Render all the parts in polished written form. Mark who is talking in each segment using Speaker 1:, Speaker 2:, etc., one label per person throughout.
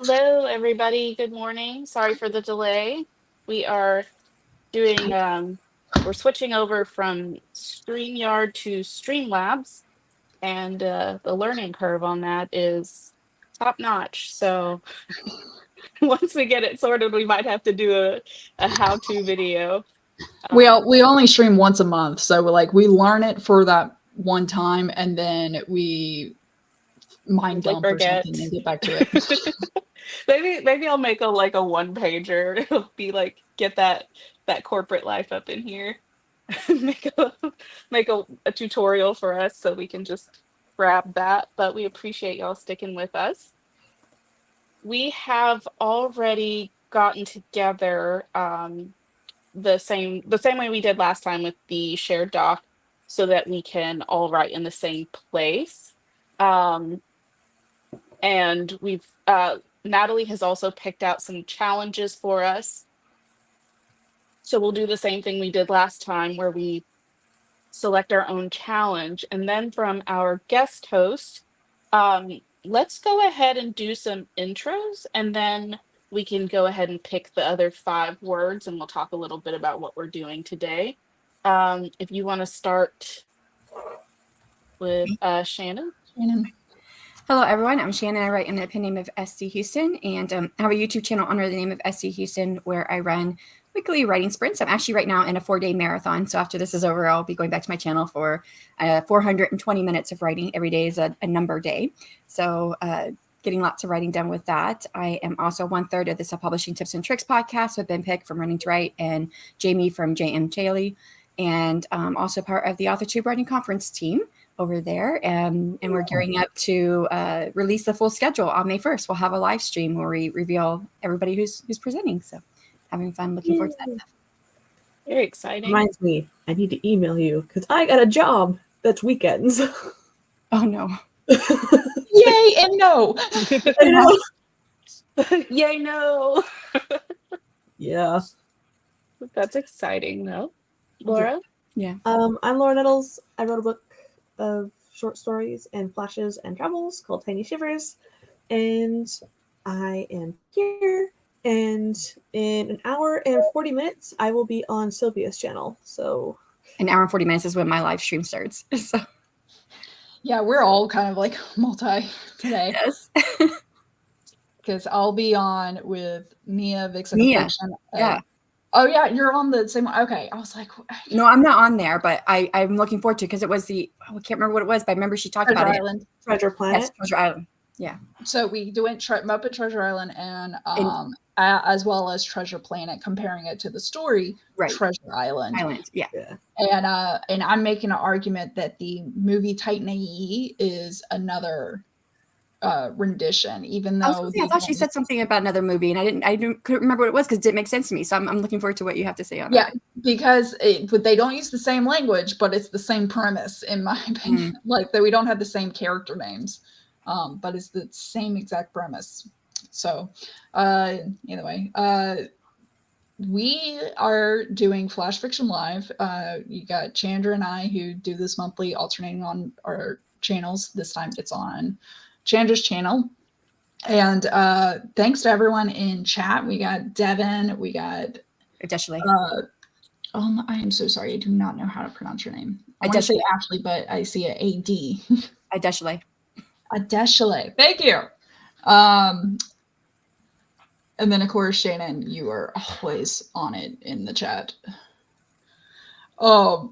Speaker 1: Hello, everybody. Good morning. Sorry for the delay. We are doing, we're switching over from StreamYard to Streamlabs, and the learning curve on that is top notch. So once we get it sorted, we might have to do a how-to video.
Speaker 2: We only stream once a month, so we learn it for that one time, and then we mind dump or something and get back to it.
Speaker 1: Maybe I'll make a one pager. It'll be like get that corporate life up in here. make a make a tutorial for us so we can just grab that. But we appreciate y'all sticking with us. We have already gotten together the same way we did last time with the shared doc so that we can all write in the same place. And we've Natalie has also picked out some challenges for us. So we'll do the same thing we did last time where we select our own challenge. And then from our guest host, let's go ahead and do some intros, and then we can go ahead and pick the other 5 words, and we'll talk a little bit about what we're doing today. If you want to start with Shannon.
Speaker 3: Hello, everyone. I'm Shannon. I write in the pen name of SC Huston, and I have a YouTube channel under the name of SC Huston where I run weekly writing sprints. I'm actually right now in a 4-day marathon. So after this is over, I'll be going back to my channel for 420 minutes of writing. Every day is a number day. So getting lots of writing done with that. I am also 1/3 of the Self-Publishing Tips and Tricks podcast with Ben Pick from Running to Write and Jamie from JM Chaley, and also part of the AuthorTube Writing Conference team over there, and we're gearing up to release the full schedule on May 1st. We'll have a live stream where we reveal everybody who's presenting. So having fun, looking forward to that stuff.
Speaker 1: Very exciting.
Speaker 4: Reminds me, I need to email you because I got a job that's weekends.
Speaker 3: Oh no.
Speaker 2: Yay and no.
Speaker 4: I know.
Speaker 1: Yay, no.
Speaker 4: Yeah.
Speaker 1: That's exciting though. Laura?
Speaker 3: Yeah.
Speaker 4: I'm Laura Nettles. I wrote a book of short stories and flashes and travels called Tiny Shivers, and I am here, and in an hour and 40 minutes I will be on Sylvia's channel. So
Speaker 3: an hour and 40 minutes is when my live stream starts. So
Speaker 2: Yeah, we're all kind of like multi today.
Speaker 3: yes.
Speaker 2: Because I'll be on with Mia, Vixen,
Speaker 3: Mia.
Speaker 2: Affliction.
Speaker 3: Yeah.
Speaker 2: Oh yeah, you're on the same one. Okay. I was like,
Speaker 3: No, I'm not on there, but I'm looking forward to it because it was I can't remember what it was, but I remember she talked
Speaker 2: Treasure
Speaker 3: about
Speaker 2: Island.
Speaker 4: Treasure
Speaker 3: it.
Speaker 4: Planet.
Speaker 3: Yes, Treasure Island. Yeah.
Speaker 2: So we went Muppet Treasure Island and as well as Treasure Planet, comparing it to the story Treasure Island.
Speaker 3: Yeah.
Speaker 2: And I'm making an argument that the movie Titan AE is another rendition, even though
Speaker 3: I thought she said something about another movie, and I couldn't remember what it was because it didn't make sense to me. So I'm looking forward to what you have to say on that.
Speaker 2: Yeah, because they don't use the same language, but it's the same premise, in my opinion. Like that we don't have the same character names, but it's the same exact premise. So anyway, we are doing Flash Fiction Live. You got Chandra and I who do this monthly, alternating on our channels. This time it's on Chandra's channel. And thanks to everyone in chat. We got Devin, we got
Speaker 3: Adeshale.
Speaker 2: I am so sorry. I do not know how to pronounce your name. I want to say Ashley, but I see an AD.
Speaker 3: Adeshale.
Speaker 2: Adeshale. Thank you. And then, of course, Shannon, you are always on it in the chat. I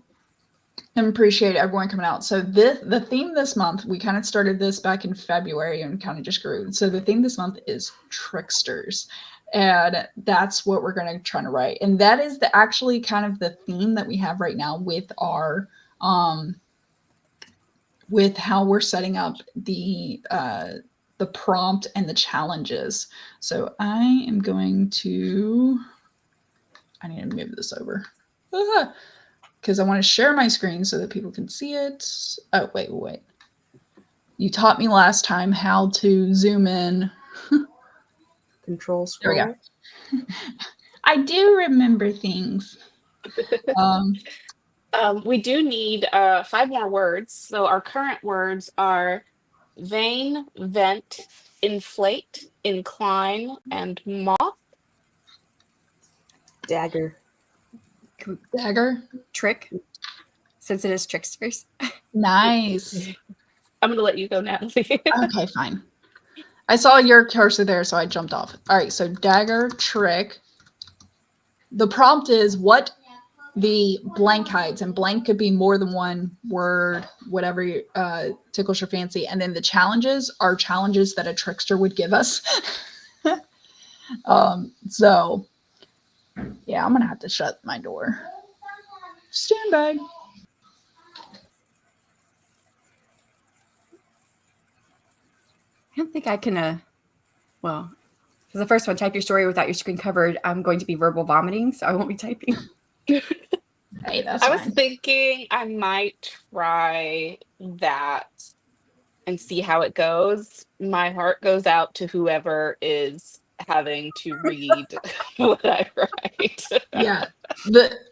Speaker 2: appreciate everyone coming out. So the theme this month, we kind of started this back in February and kind of just grew. So the theme this month is Tricksters. And that's what we're going to try to write. And that is actually kind of the theme that we have right now with our with how we're setting up the prompt and the challenges. So I am going to, I need to move this over because I want to share my screen so that people can see it. Oh, wait. You taught me last time how to zoom in.
Speaker 4: Control scroll.
Speaker 2: There we go. I do remember things.
Speaker 1: We do need 5 more words. So our current words are vein, vent, inflate, incline, and moth.
Speaker 4: Dagger.
Speaker 2: Dagger.
Speaker 3: Trick, since it is Tricksters.
Speaker 2: Nice.
Speaker 1: I'm going to let you go, Natalie.
Speaker 2: Okay, fine. I saw your cursor there, so I jumped off. All right, so dagger, trick. The prompt is what the blank hides, and blank could be more than one word, whatever tickles your fancy. And then the challenges are challenges that a trickster would give us. So yeah, I'm gonna have to shut my door. Stand by.
Speaker 3: I don't think I can, well, for the first one, type your story without your screen covered. I'm going to be verbal vomiting, so I won't be typing.
Speaker 2: Hey, that's
Speaker 1: I was
Speaker 2: fine.
Speaker 1: thinking I might try that and see how it goes. My heart goes out to whoever is having to read what I write.
Speaker 2: Yeah,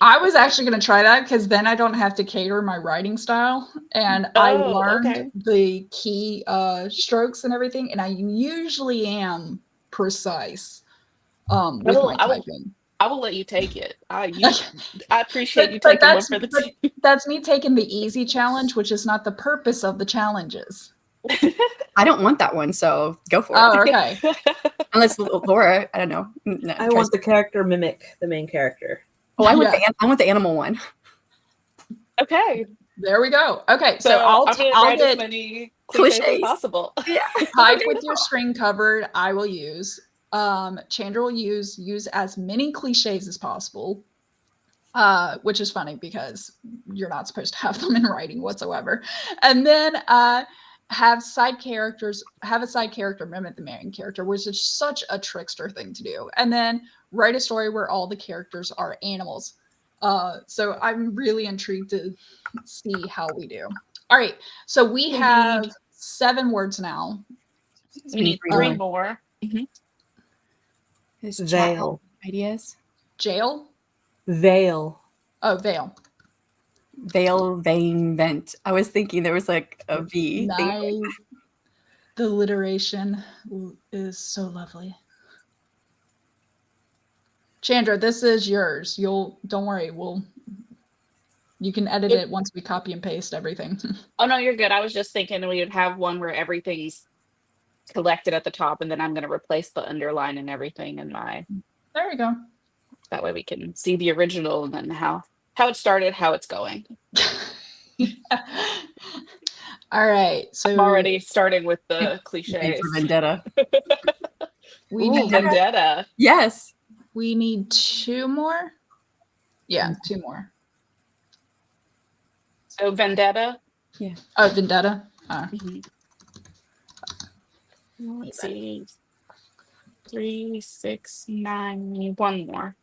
Speaker 2: I was actually going to try that because then I don't have to cater my writing style, and I learned
Speaker 1: okay.
Speaker 2: the key strokes and everything, and I usually am precise with my typing.
Speaker 1: I will let you take it. I appreciate you
Speaker 2: But
Speaker 1: taking one for the team.
Speaker 2: that's me taking the easy challenge, which is not the purpose of the challenges.
Speaker 3: I don't want that one, so go for
Speaker 2: Oh,
Speaker 3: it.
Speaker 2: okay.
Speaker 3: Unless Laura, I don't know. No,
Speaker 4: I want the character mimic the main character.
Speaker 3: Oh, I want
Speaker 2: Yeah.
Speaker 3: I want the animal one.
Speaker 1: Okay.
Speaker 2: There we go. Okay, so
Speaker 1: I'm gonna
Speaker 2: I'll
Speaker 1: write as
Speaker 2: get
Speaker 1: many cliches as possible.
Speaker 3: Yeah.
Speaker 2: type with your screen covered. I will use. Chandra will use as many cliches as possible. Which is funny because you're not supposed to have them in writing whatsoever. And then have a side character mimic the main character, which is such a trickster thing to do. And then write a story where all the characters are animals. So I'm really intrigued to see how we do. All right, so we have 7 words now.
Speaker 1: We need 3 more. Mm-hmm.
Speaker 4: Veil.
Speaker 3: Ideas.
Speaker 2: Jail.
Speaker 4: Veil.
Speaker 2: Oh, veil.
Speaker 3: Veil, vein, vent. I was thinking there was like a V.
Speaker 2: Nice. The alliteration is so lovely. Chandra, this is yours. Don't worry. You can edit it once we copy and paste everything.
Speaker 1: Oh no, you're good. I was just thinking we would have one where everything's collected at the top, and then I'm going to replace the underline and everything in my.
Speaker 2: There we go.
Speaker 1: That way we can see the original and then how it started, how it's going.
Speaker 2: All right. So
Speaker 1: I'm already starting with the cliches.
Speaker 3: For vendetta.
Speaker 2: we
Speaker 1: Ooh,
Speaker 2: need
Speaker 1: vendetta.
Speaker 3: Yes.
Speaker 2: we need 2 more. Yeah, 2 more.
Speaker 1: So vendetta.
Speaker 3: Yeah.
Speaker 2: Oh, vendetta.
Speaker 1: Mm-hmm. Let's see. 3, 6, 9. We need 1 more.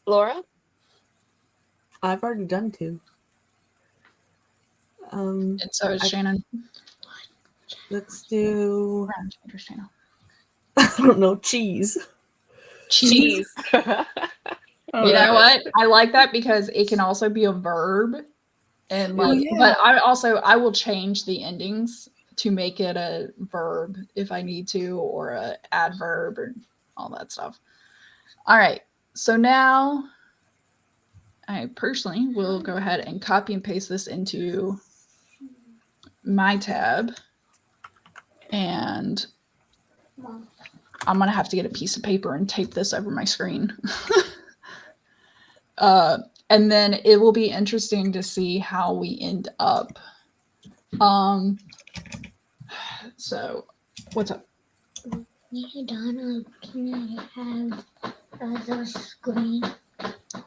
Speaker 1: Laura?
Speaker 4: I've already done 2.
Speaker 2: And so is Shannon.
Speaker 4: Let's do.
Speaker 2: We're on Chandra's channel.
Speaker 4: I don't know. Cheese.
Speaker 2: Cheese.
Speaker 3: Oh,
Speaker 2: You know what? I like that because it can also be a verb, and like, but I will change the endings to make it a verb if I need to, or a adverb, or all that stuff. All right. So now I personally will go ahead and copy and paste this into my tab. And I'm going to have to get a piece of paper and tape this over my screen. And then it will be interesting to see how we end up. So what's up?
Speaker 5: Hey, Donna, can I have the screen?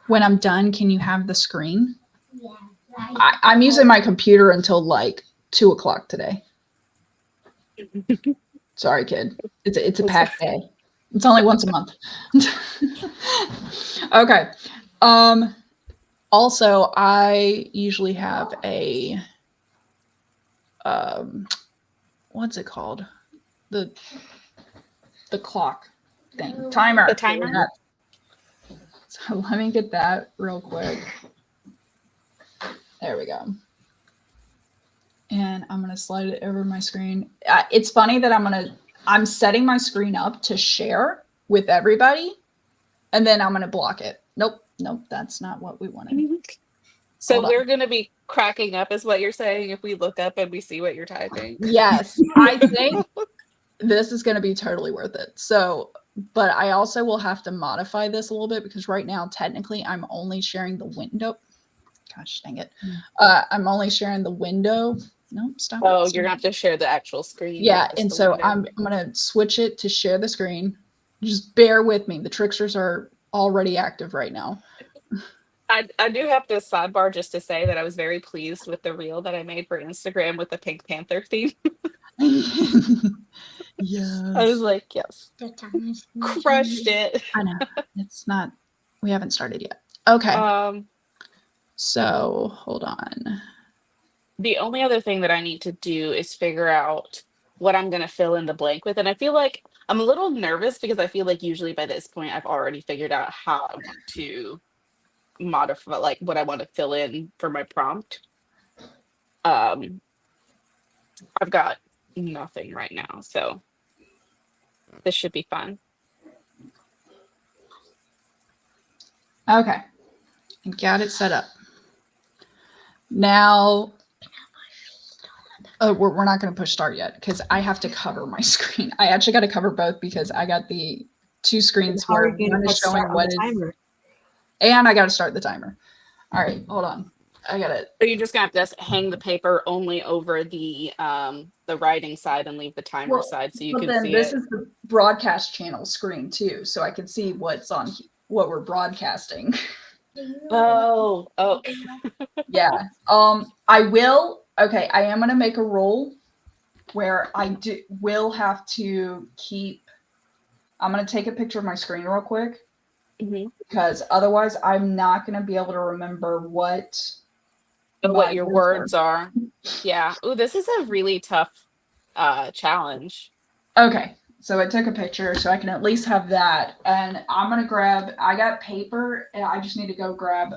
Speaker 2: When I'm done, can you have the screen?
Speaker 5: Yeah. Right.
Speaker 2: I'm using my computer until like 2 o'clock today. Sorry, kid. It's a packed day. It's only once a month. Okay. Also, I usually have a what's it called? The clock thing. Timer.
Speaker 1: The timer?
Speaker 2: So let me get that real quick. There we go. And I'm going to slide it over my screen. It's funny that I'm setting my screen up to share with everybody, and then I'm going to block it. Nope, that's not what we wanted.
Speaker 1: So
Speaker 2: Hold on.
Speaker 1: we're going to be cracking up is what you're saying if we look up and we see what you're typing.
Speaker 2: Yes, I think this is going to be totally worth it. So, but I also will have to modify this a little bit because right now, technically, I'm only sharing the window. Gosh, dang it. I'm only sharing the window. Nope, stop.
Speaker 1: Oh, you're going to have to share the actual screen.
Speaker 2: Yeah,
Speaker 1: just
Speaker 2: and
Speaker 1: the
Speaker 2: so
Speaker 1: window.
Speaker 2: I'm going to switch it to share the screen. Just bear with me. The Tricksters are already active right now.
Speaker 1: I do have to sidebar just to say that I was very pleased with the reel that I made for Instagram with the Pink Panther theme.
Speaker 2: Yes.
Speaker 1: I was like, yes,
Speaker 5: The time is
Speaker 1: crushed it.
Speaker 2: I know. It's not, we haven't started yet. Okay. So hold on.
Speaker 1: The only other thing that I need to do is figure out what I'm going to fill in the blank with. And I feel like I'm a little nervous because I feel like usually by this point I've already figured out how I want to modify, like what I want to fill in for my prompt. I've got nothing right now, so this should be fun.
Speaker 2: Okay. I got it set up. Now, we're not going to push start yet because I have to cover my screen. I actually got to cover both because I got the two screens
Speaker 4: How are
Speaker 2: where
Speaker 4: you going
Speaker 2: one
Speaker 4: to
Speaker 2: is showing
Speaker 4: start on
Speaker 2: what
Speaker 4: the
Speaker 2: is,
Speaker 4: timer?
Speaker 2: and I got to start the timer. All right, hold on. I got it.
Speaker 1: So you're just gonna have to just hang the paper only over the writing side and leave the timer side so you
Speaker 2: But
Speaker 1: can
Speaker 2: then
Speaker 1: see
Speaker 2: this
Speaker 1: it.
Speaker 2: is the broadcast channel screen too, so I can see what's on what we're broadcasting.
Speaker 1: Oh.
Speaker 2: Yeah. I will. Okay, I am gonna make a rule where I will have to keep. I'm gonna take a picture of my screen real quick because otherwise I'm not gonna be able to remember what
Speaker 1: Your words are. Yeah. Ooh, this is a really tough challenge.
Speaker 2: Okay, so I took a picture so I can at least have that, and I'm gonna grab. I got paper, and I just need to go grab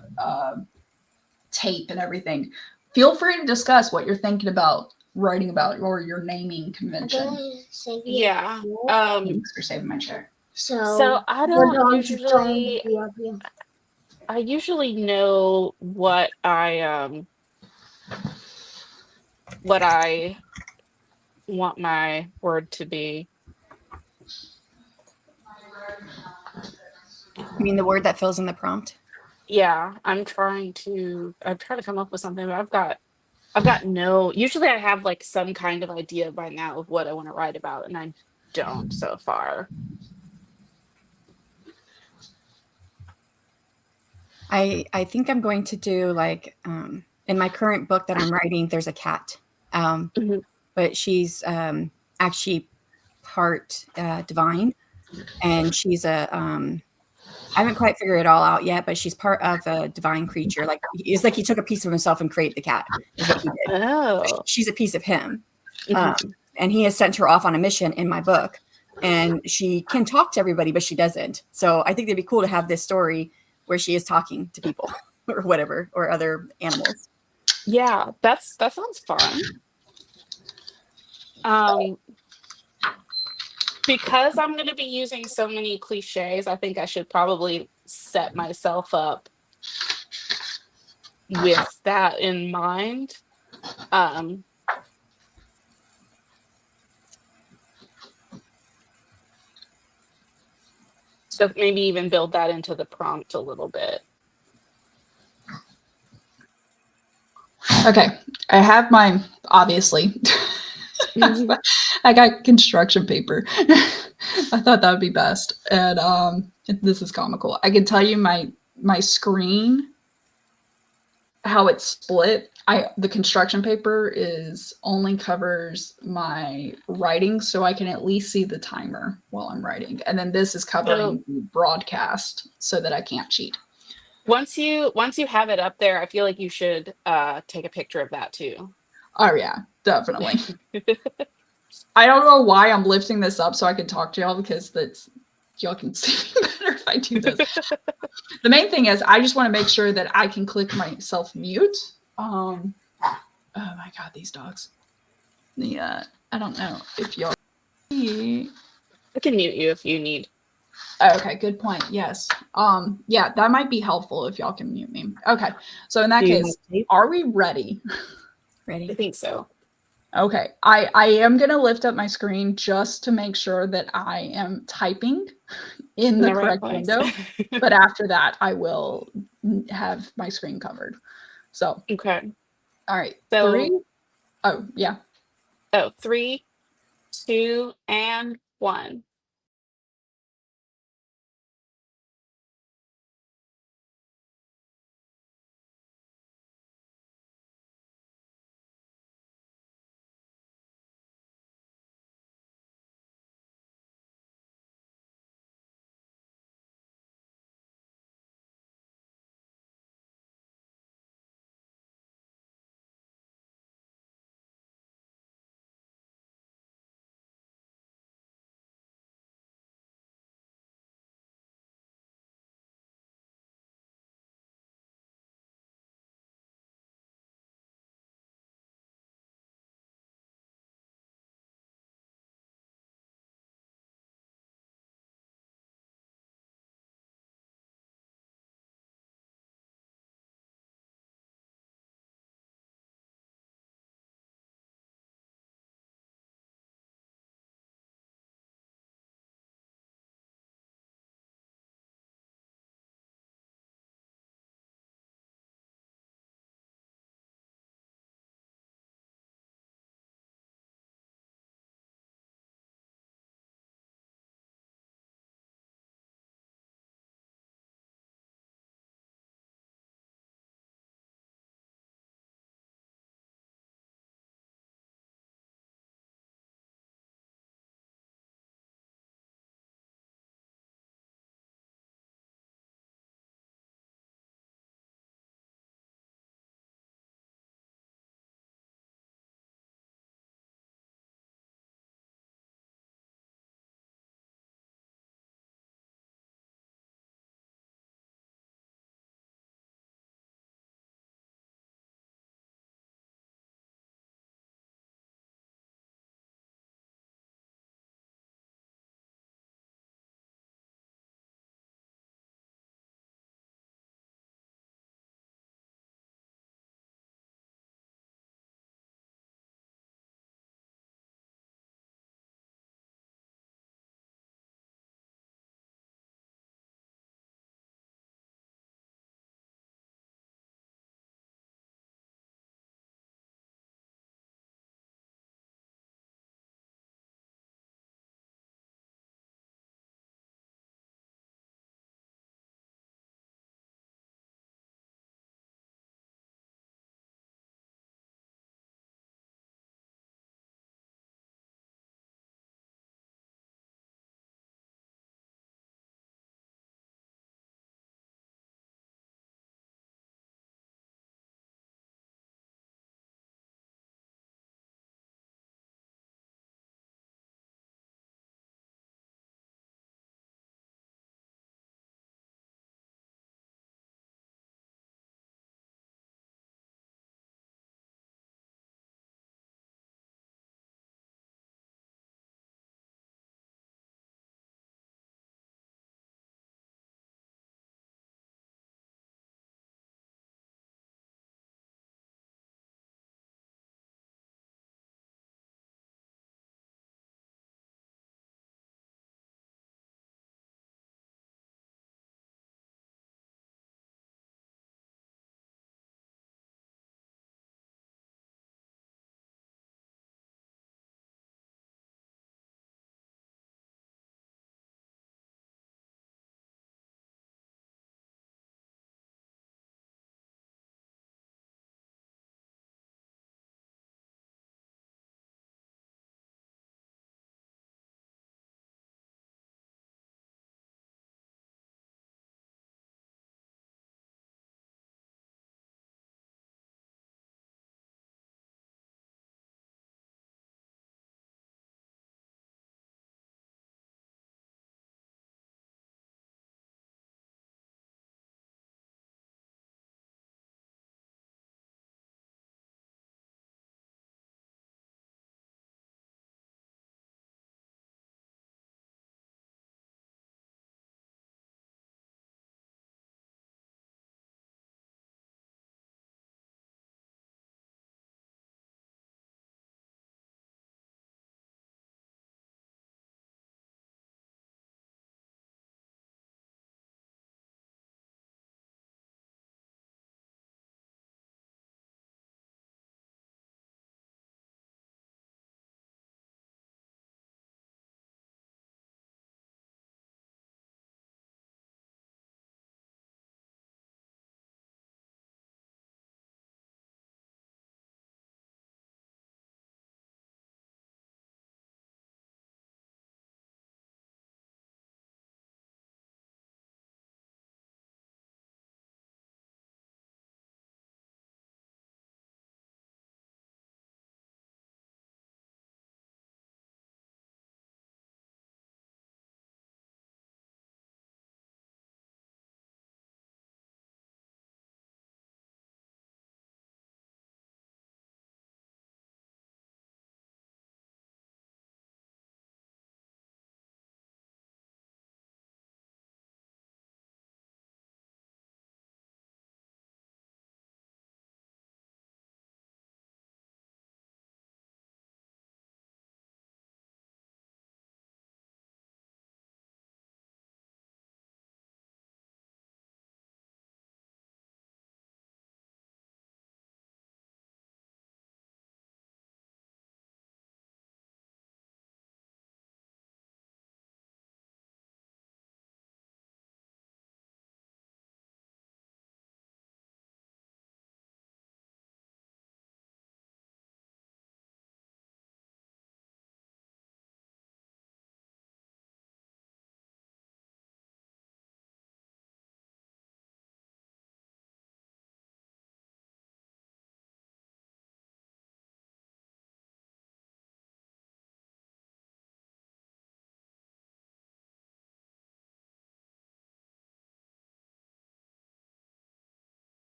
Speaker 2: tape and everything. Feel free to discuss what you're thinking about writing about or your naming convention.
Speaker 1: Yeah.
Speaker 2: Thanks for saving my chair.
Speaker 1: So I don't usually. I usually know what I want my word to be.
Speaker 3: You mean the word that fills in the prompt?
Speaker 1: Yeah, I'm trying to come up with something, but I've got no, usually I have like some kind of idea by now of what I want to write about, and I don't so far.
Speaker 3: I think I'm going to do like in my current book that I'm writing, there's a cat. But she's actually part divine, and she's I haven't quite figured it all out yet, but she's part of a divine creature. Like it's like he took a piece of himself and created the cat. Is what he did.
Speaker 1: Oh.
Speaker 3: She's a piece of him, and he has sent her off on a mission in my book. And she can talk to everybody, but she doesn't. So I think it'd be cool to have this story where she is talking to people or whatever, or other animals.
Speaker 1: Yeah, that sounds fun. Because I'm going to be using so many cliches, I think I should probably set myself up with that in mind. So maybe even build that into the prompt a little bit.
Speaker 2: Okay, I have mine, obviously. I got construction paper. I thought that would be best. And this is comical. I can tell you my screen, how it's split. The construction paper only covers my writing, so I can at least see the timer while I'm writing. And then this is covering broadcast so that I can't cheat.
Speaker 1: Once you have it up there, I feel like you should take a picture of that too.
Speaker 2: Oh yeah, definitely. I don't know why I'm lifting this up so I can talk to y'all, because y'all can see me better if I do this. The main thing is I just want to make sure that I can click myself mute. Oh my god, these dogs. I don't know if y'all see.
Speaker 1: I can mute you if you need.
Speaker 2: Okay, good point. Yes. Yeah, that might be helpful if y'all can mute me. Okay. So in that
Speaker 4: Do you
Speaker 2: case,
Speaker 4: have tape?
Speaker 2: are we ready?
Speaker 1: I
Speaker 3: Ready?
Speaker 1: think so.
Speaker 2: Okay. I am gonna lift up my screen just to make sure that I am typing in the
Speaker 1: right
Speaker 2: correct
Speaker 1: place.
Speaker 2: window. But after that, I will have my screen covered. So,
Speaker 1: Okay.
Speaker 2: all right.
Speaker 1: So,
Speaker 2: 3. Oh, yeah.
Speaker 1: 3, 2, and 1.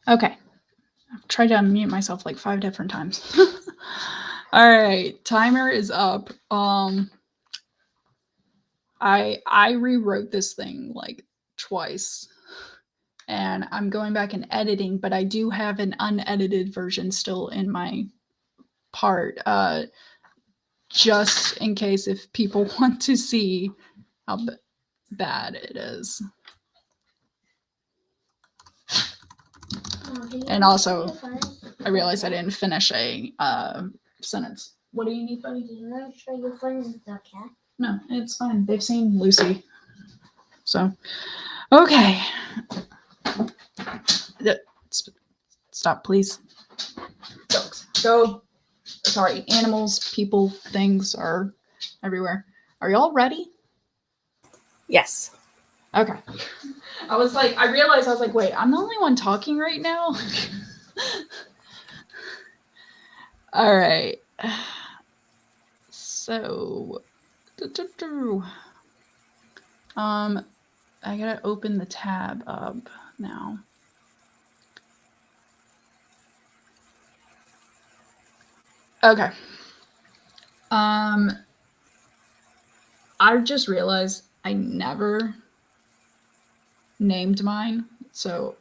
Speaker 2: Okay. I've tried to unmute myself like 5 different times. All right, timer is up. I rewrote this thing like twice, and I'm going back and editing, but I do have an unedited version still in my part, just in case if people want to see how bad it is. And also, I realized I didn't finish a sentence. What do you need, buddy?
Speaker 5: Do you want to show your friends the cat?
Speaker 2: No, it's fine. They've seen Lucy. So, okay. Stop, please. Dogs. Go. Sorry, animals, people, things are everywhere. Are y'all ready?
Speaker 4: Yes.
Speaker 2: Okay. I realized I was like, wait, I'm the only one talking right now? All right. So, I gotta open the tab up now. Okay. I just realized I never named mine, so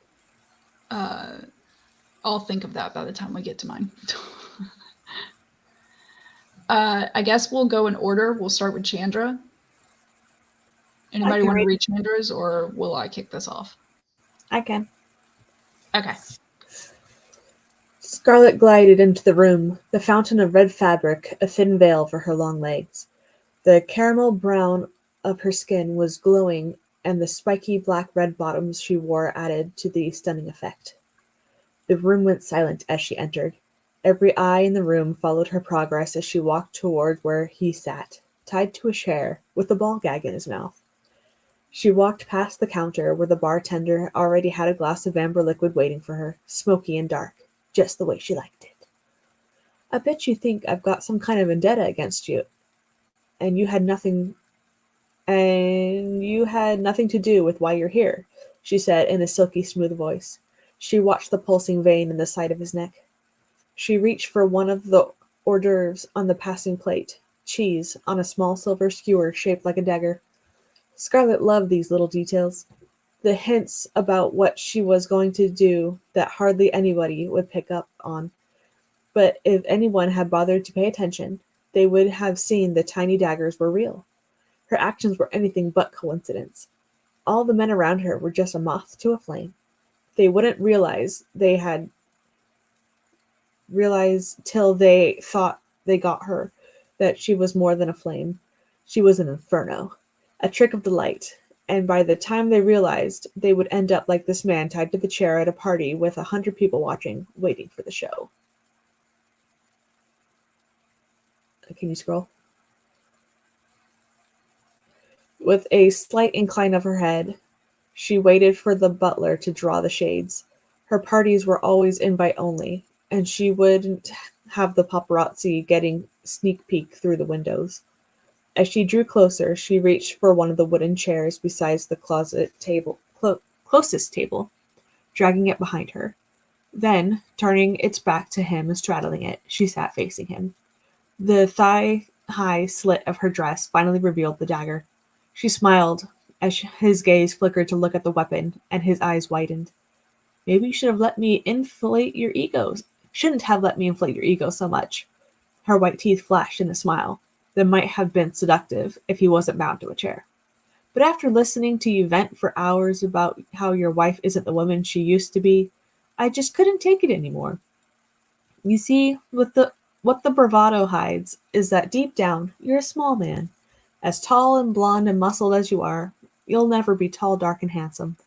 Speaker 2: I'll think of that by the time we get to mine. I guess we'll go in order. We'll start with Chandra. Anybody
Speaker 4: can
Speaker 2: want to
Speaker 4: read-
Speaker 2: read Chandra's, or will I kick this off?
Speaker 4: I can.
Speaker 2: Okay.
Speaker 4: Scarlet glided into the room, the fountain of red fabric, a thin veil for her long legs. The caramel brown of her skin was glowing, and the spiky black red bottoms she wore added to the stunning effect. The room went silent as she entered. Every eye in the room followed her progress as she walked toward where he sat, tied to a chair, with a ball gag in his mouth. She walked past the counter where the bartender already had a glass of amber liquid waiting for her, smoky and dark, just the way she liked it. I bet you think I've got some kind of vendetta against you, and you had nothing to do with why you're here, she said in a silky smooth voice. She watched the pulsing vein in the side of his neck. She reached for one of the hors d'oeuvres on the passing plate, cheese on a small silver skewer shaped like a dagger. Scarlet loved these little details, the hints about what she was going to do that hardly anybody would pick up on. But if anyone had bothered to pay attention, they would have seen the tiny daggers were real. Her actions were anything but coincidence. All the men around her were just a moth to a flame. They wouldn't realize till they thought they got her, that she was more than a flame. She was an inferno, a trick of the light, and by the time they realized, they would end up like this man tied to the chair at a party with 100 people watching, waiting for the show. Can you scroll? With a slight incline of her head, she waited for the butler to draw the shades. Her parties were always invite only, and she wouldn't have the paparazzi getting sneak peek through the windows. As she drew closer, she reached for one of the wooden chairs beside the closest table, dragging it behind her. Then, turning its back to him and straddling it, she sat facing him. The thigh-high slit of her dress finally revealed the dagger. She smiled as his gaze flickered to look at the weapon, and his eyes widened. Maybe you should have let me inflate your egos. Shouldn't have let me inflate your ego so much. Her white teeth flashed in a smile that might have been seductive if he wasn't bound to a chair. But after listening to you vent for hours about how your wife isn't the woman she used to be, I just couldn't take it anymore. You see, what the bravado hides is that deep down, you're a small man. As tall and blonde and muscled as you are, you'll never be tall, dark, and handsome.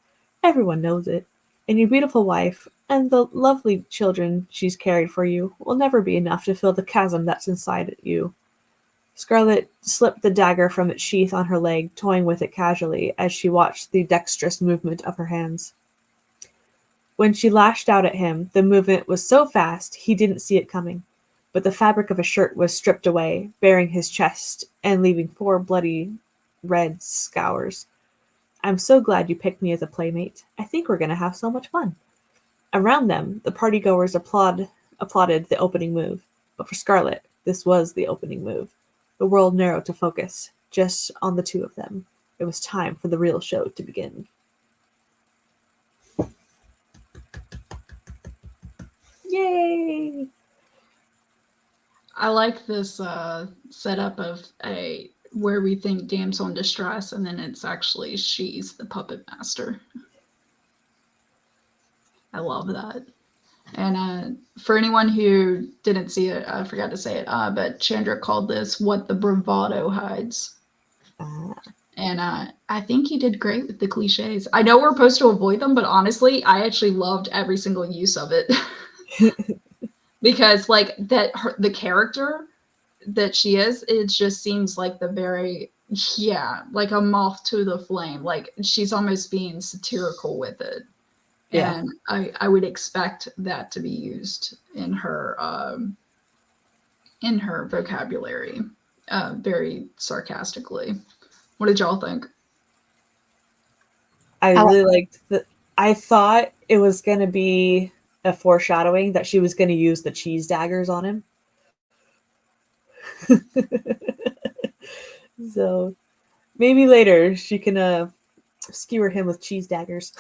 Speaker 4: Everyone knows it. And your beautiful wife, and the lovely children she's carried for you, will never be enough to fill the chasm that's inside you. Scarlet slipped the dagger from its sheath on her leg, toying with it casually as she watched the dexterous movement of her hands. When she lashed out at him, the movement was so fast he didn't see it coming, but the fabric of a shirt was stripped away, baring his chest and leaving 4 bloody red scours. I'm so glad you picked me as a playmate. I think we're going to have so much fun. Around them, the partygoers applauded the opening move. But for Scarlet, this was the opening move. The world narrowed to focus, just on the two of them. It was time for the real show to begin. Yay!
Speaker 2: I like this setup of where we think damsel in distress, and then it's actually she's the puppet master. I love that. And for anyone who didn't see it, I forgot to say it, but Chandra called this "What the Bravado Hides." And I think he did great with the cliches. I know we're supposed to avoid them, but honestly, I actually loved every single use of it. Because like the character that she is, it just seems like like a moth to the flame. Like she's almost being satirical with it.
Speaker 4: Yeah.
Speaker 2: And I would expect that to be used in her vocabulary very sarcastically. What did y'all think?
Speaker 4: I really liked I thought it was going to be a foreshadowing that she was going to use the cheese daggers on him. So maybe later she can skewer him with cheese daggers.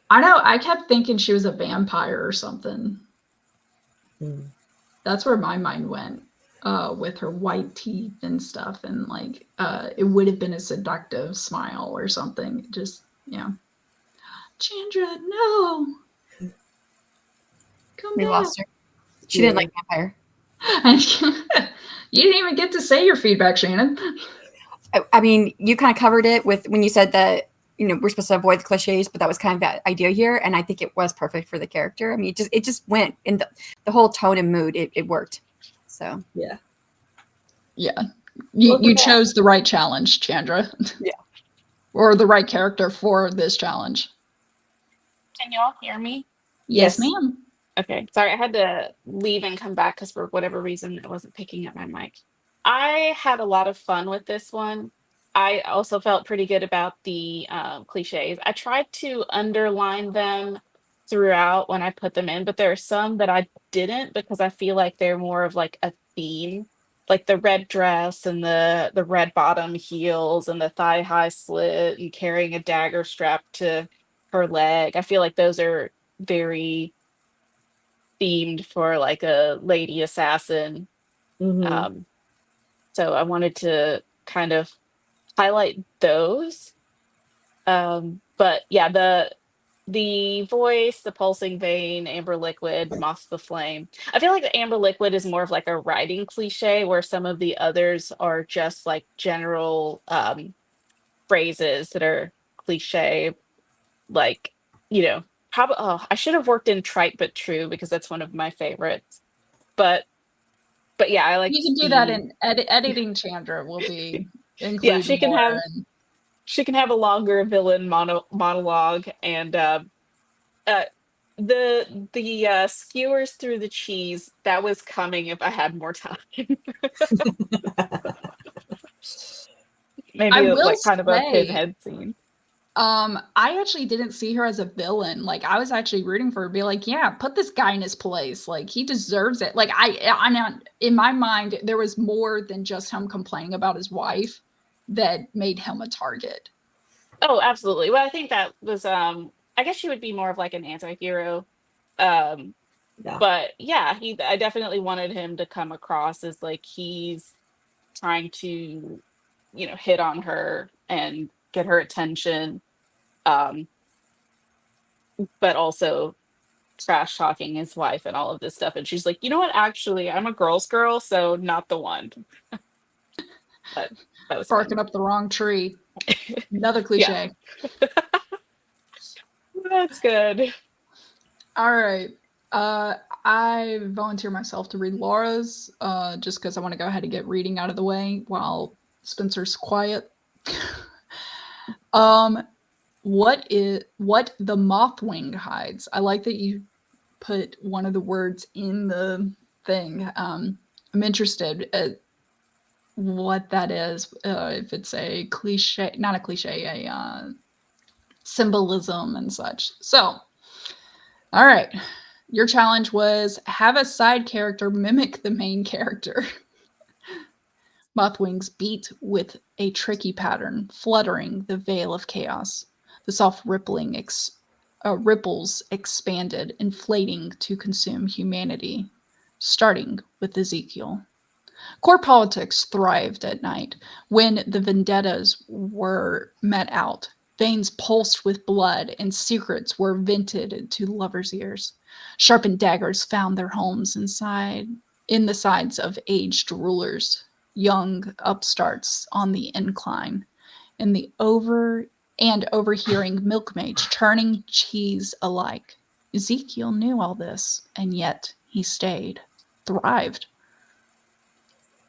Speaker 2: I know. I kept thinking she was a vampire or something. That's where my mind went with her white teeth and stuff. And like, it would have been a seductive smile or something. Just, yeah. Chandra, no. Come
Speaker 3: We
Speaker 2: back.
Speaker 3: lost her. She didn't like vampire.
Speaker 2: You didn't even get to say your feedback, Shannon.
Speaker 3: I mean, you kind of covered it with when you said that, we're supposed to avoid the cliches, but that was kind of that idea here. And I think it was perfect for the character. I mean, it just went in the whole tone and mood. It worked. So,
Speaker 2: yeah. You chose the right challenge, Chandra.
Speaker 3: Yeah.
Speaker 2: Or the right character for this challenge.
Speaker 1: Can you all hear me?
Speaker 2: Yes, ma'am.
Speaker 1: Okay, sorry, I had to leave and come back because for whatever reason it wasn't picking up my mic. I had a lot of fun with this one. I also felt pretty good about the cliches. I tried to underline them throughout when I put them in, but there are some that I didn't because I feel like they're more of like a theme, like the red dress and the red bottom heels and the thigh high slit and carrying a dagger strapped to her leg. I feel like those are very themed for like a lady assassin. So I wanted to kind of highlight those. But yeah, the voice, the pulsing vein, amber liquid, moth the flame. I feel like the amber liquid is more of like a writing cliche, where some of the others are just like general phrases that are cliche, like probably. Oh, I should have worked in trite but true because that's one of my favorites. But yeah, I like.
Speaker 2: You can do that in editing. Chandra will be including.
Speaker 1: Yeah, she can have a longer villain monologue, and the skewers through the cheese, that was coming if I had more time. Maybe like kind of a pinhead scene.
Speaker 2: I actually didn't see her as a villain. Like I was actually rooting for her to be like, yeah, put this guy in his place. Like he deserves it. Like I know in my mind, there was more than just him complaining about his wife that made him a target.
Speaker 1: Oh, absolutely. Well, I think that was I guess she would be more of like an anti-hero. But yeah, I definitely wanted him to come across as like he's trying to, hit on her and get her attention. But also trash talking his wife and all of this stuff. And she's like, you know what? Actually, I'm a girl's girl, so not the one. But that was
Speaker 2: barking up the wrong tree. Another cliche.
Speaker 1: That's good.
Speaker 2: All right. I volunteer myself to read Laura's just because I want to go ahead and get reading out of the way while Spencer's quiet. What the mothwing hides? I like that you put one of the words in the thing. I'm interested at what that is. If it's a cliche, not a cliche, a symbolism and such. So All right. Your challenge was have a side character mimic the main character. Mothwings beat with a tricky pattern, fluttering the veil of chaos. The soft ripples expanded, inflating to consume humanity, starting with Ezekiel. Core politics thrived at night. When the vendettas were met out, veins pulsed with blood and secrets were vented to lovers' ears. Sharpened daggers found their homes in the sides of aged rulers, young upstarts on the incline, and overhearing milkmaids churning cheese alike. Ezekiel knew all this, and yet he stayed, thrived.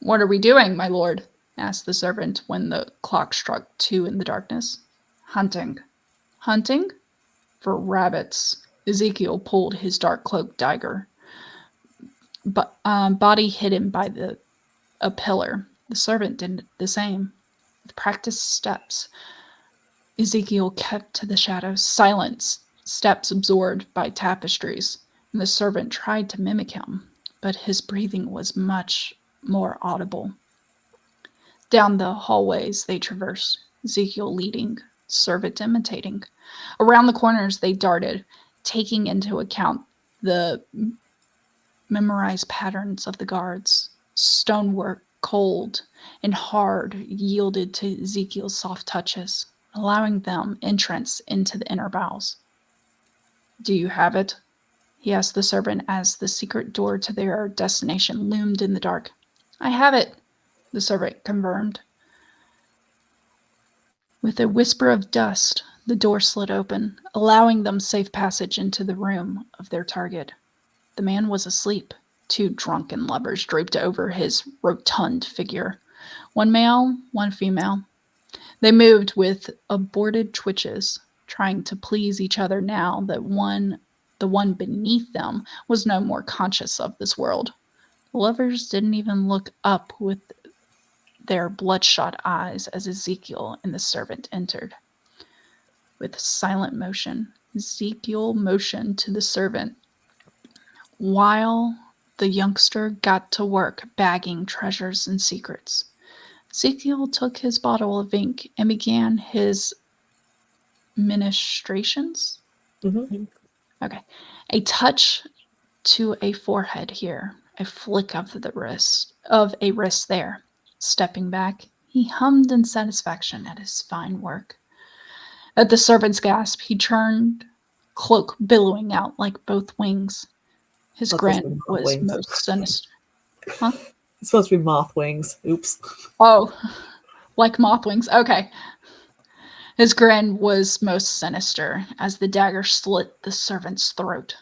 Speaker 2: "What are we doing, my lord?" asked the servant when the clock struck 2 in the darkness. "Hunting." "Hunting?" "For rabbits." Ezekiel pulled his dark cloak dagger, body hidden by a pillar. The servant did the same. With practiced steps, Ezekiel kept to the shadows, silent steps absorbed by tapestries, and the servant tried to mimic him, but his breathing was much more audible. Down the hallways they traversed, Ezekiel leading, servant imitating. Around the corners they darted, taking into account the memorized patterns of the guards. Stonework, cold and hard, yielded to Ezekiel's soft touches, allowing them entrance into the inner bowels. "Do you have it?" he asked the servant as the secret door to their destination loomed in the dark. "I have it," the servant confirmed. With a whisper of dust, the door slid open, allowing them safe passage into the room of their target. The man was asleep. 2 drunken lovers draped over his rotund figure. 1 male, 1 female. They moved with aborted twitches, trying to please each other now that the one beneath them was no more conscious of this world. The lovers didn't even look up with their bloodshot eyes as Ezekiel and the servant entered. With silent motion, Ezekiel motioned to the servant, while the youngster got to work bagging treasures and secrets. Ezekiel took his bottle of ink and began his ministrations.
Speaker 4: Mm-hmm.
Speaker 2: Okay. A touch to a forehead here, a flick of a wrist there. Stepping back, he hummed in satisfaction at his fine work. At the servant's gasp, he turned, cloak billowing out like both wings. His grin was most sinister. Huh?
Speaker 4: It's supposed to be moth wings. Oops.
Speaker 2: Oh, like moth wings. Okay. His grin was most sinister as the dagger slit the servant's throat.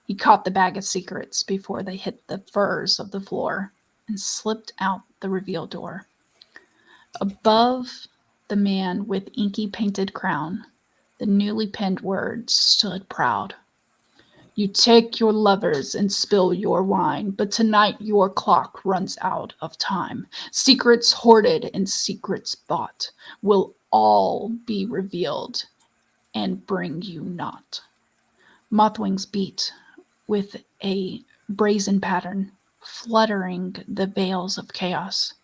Speaker 2: He caught the bag of secrets before they hit the furs of the floor and slipped out the reveal door. Above the man with inky painted crown, the newly penned words stood proud. "You take your lovers and spill your wine, but tonight your clock runs out of time. Secrets hoarded and secrets bought will all be revealed and bring you naught." Mothwings beat with a brazen pattern, fluttering the veils of chaos.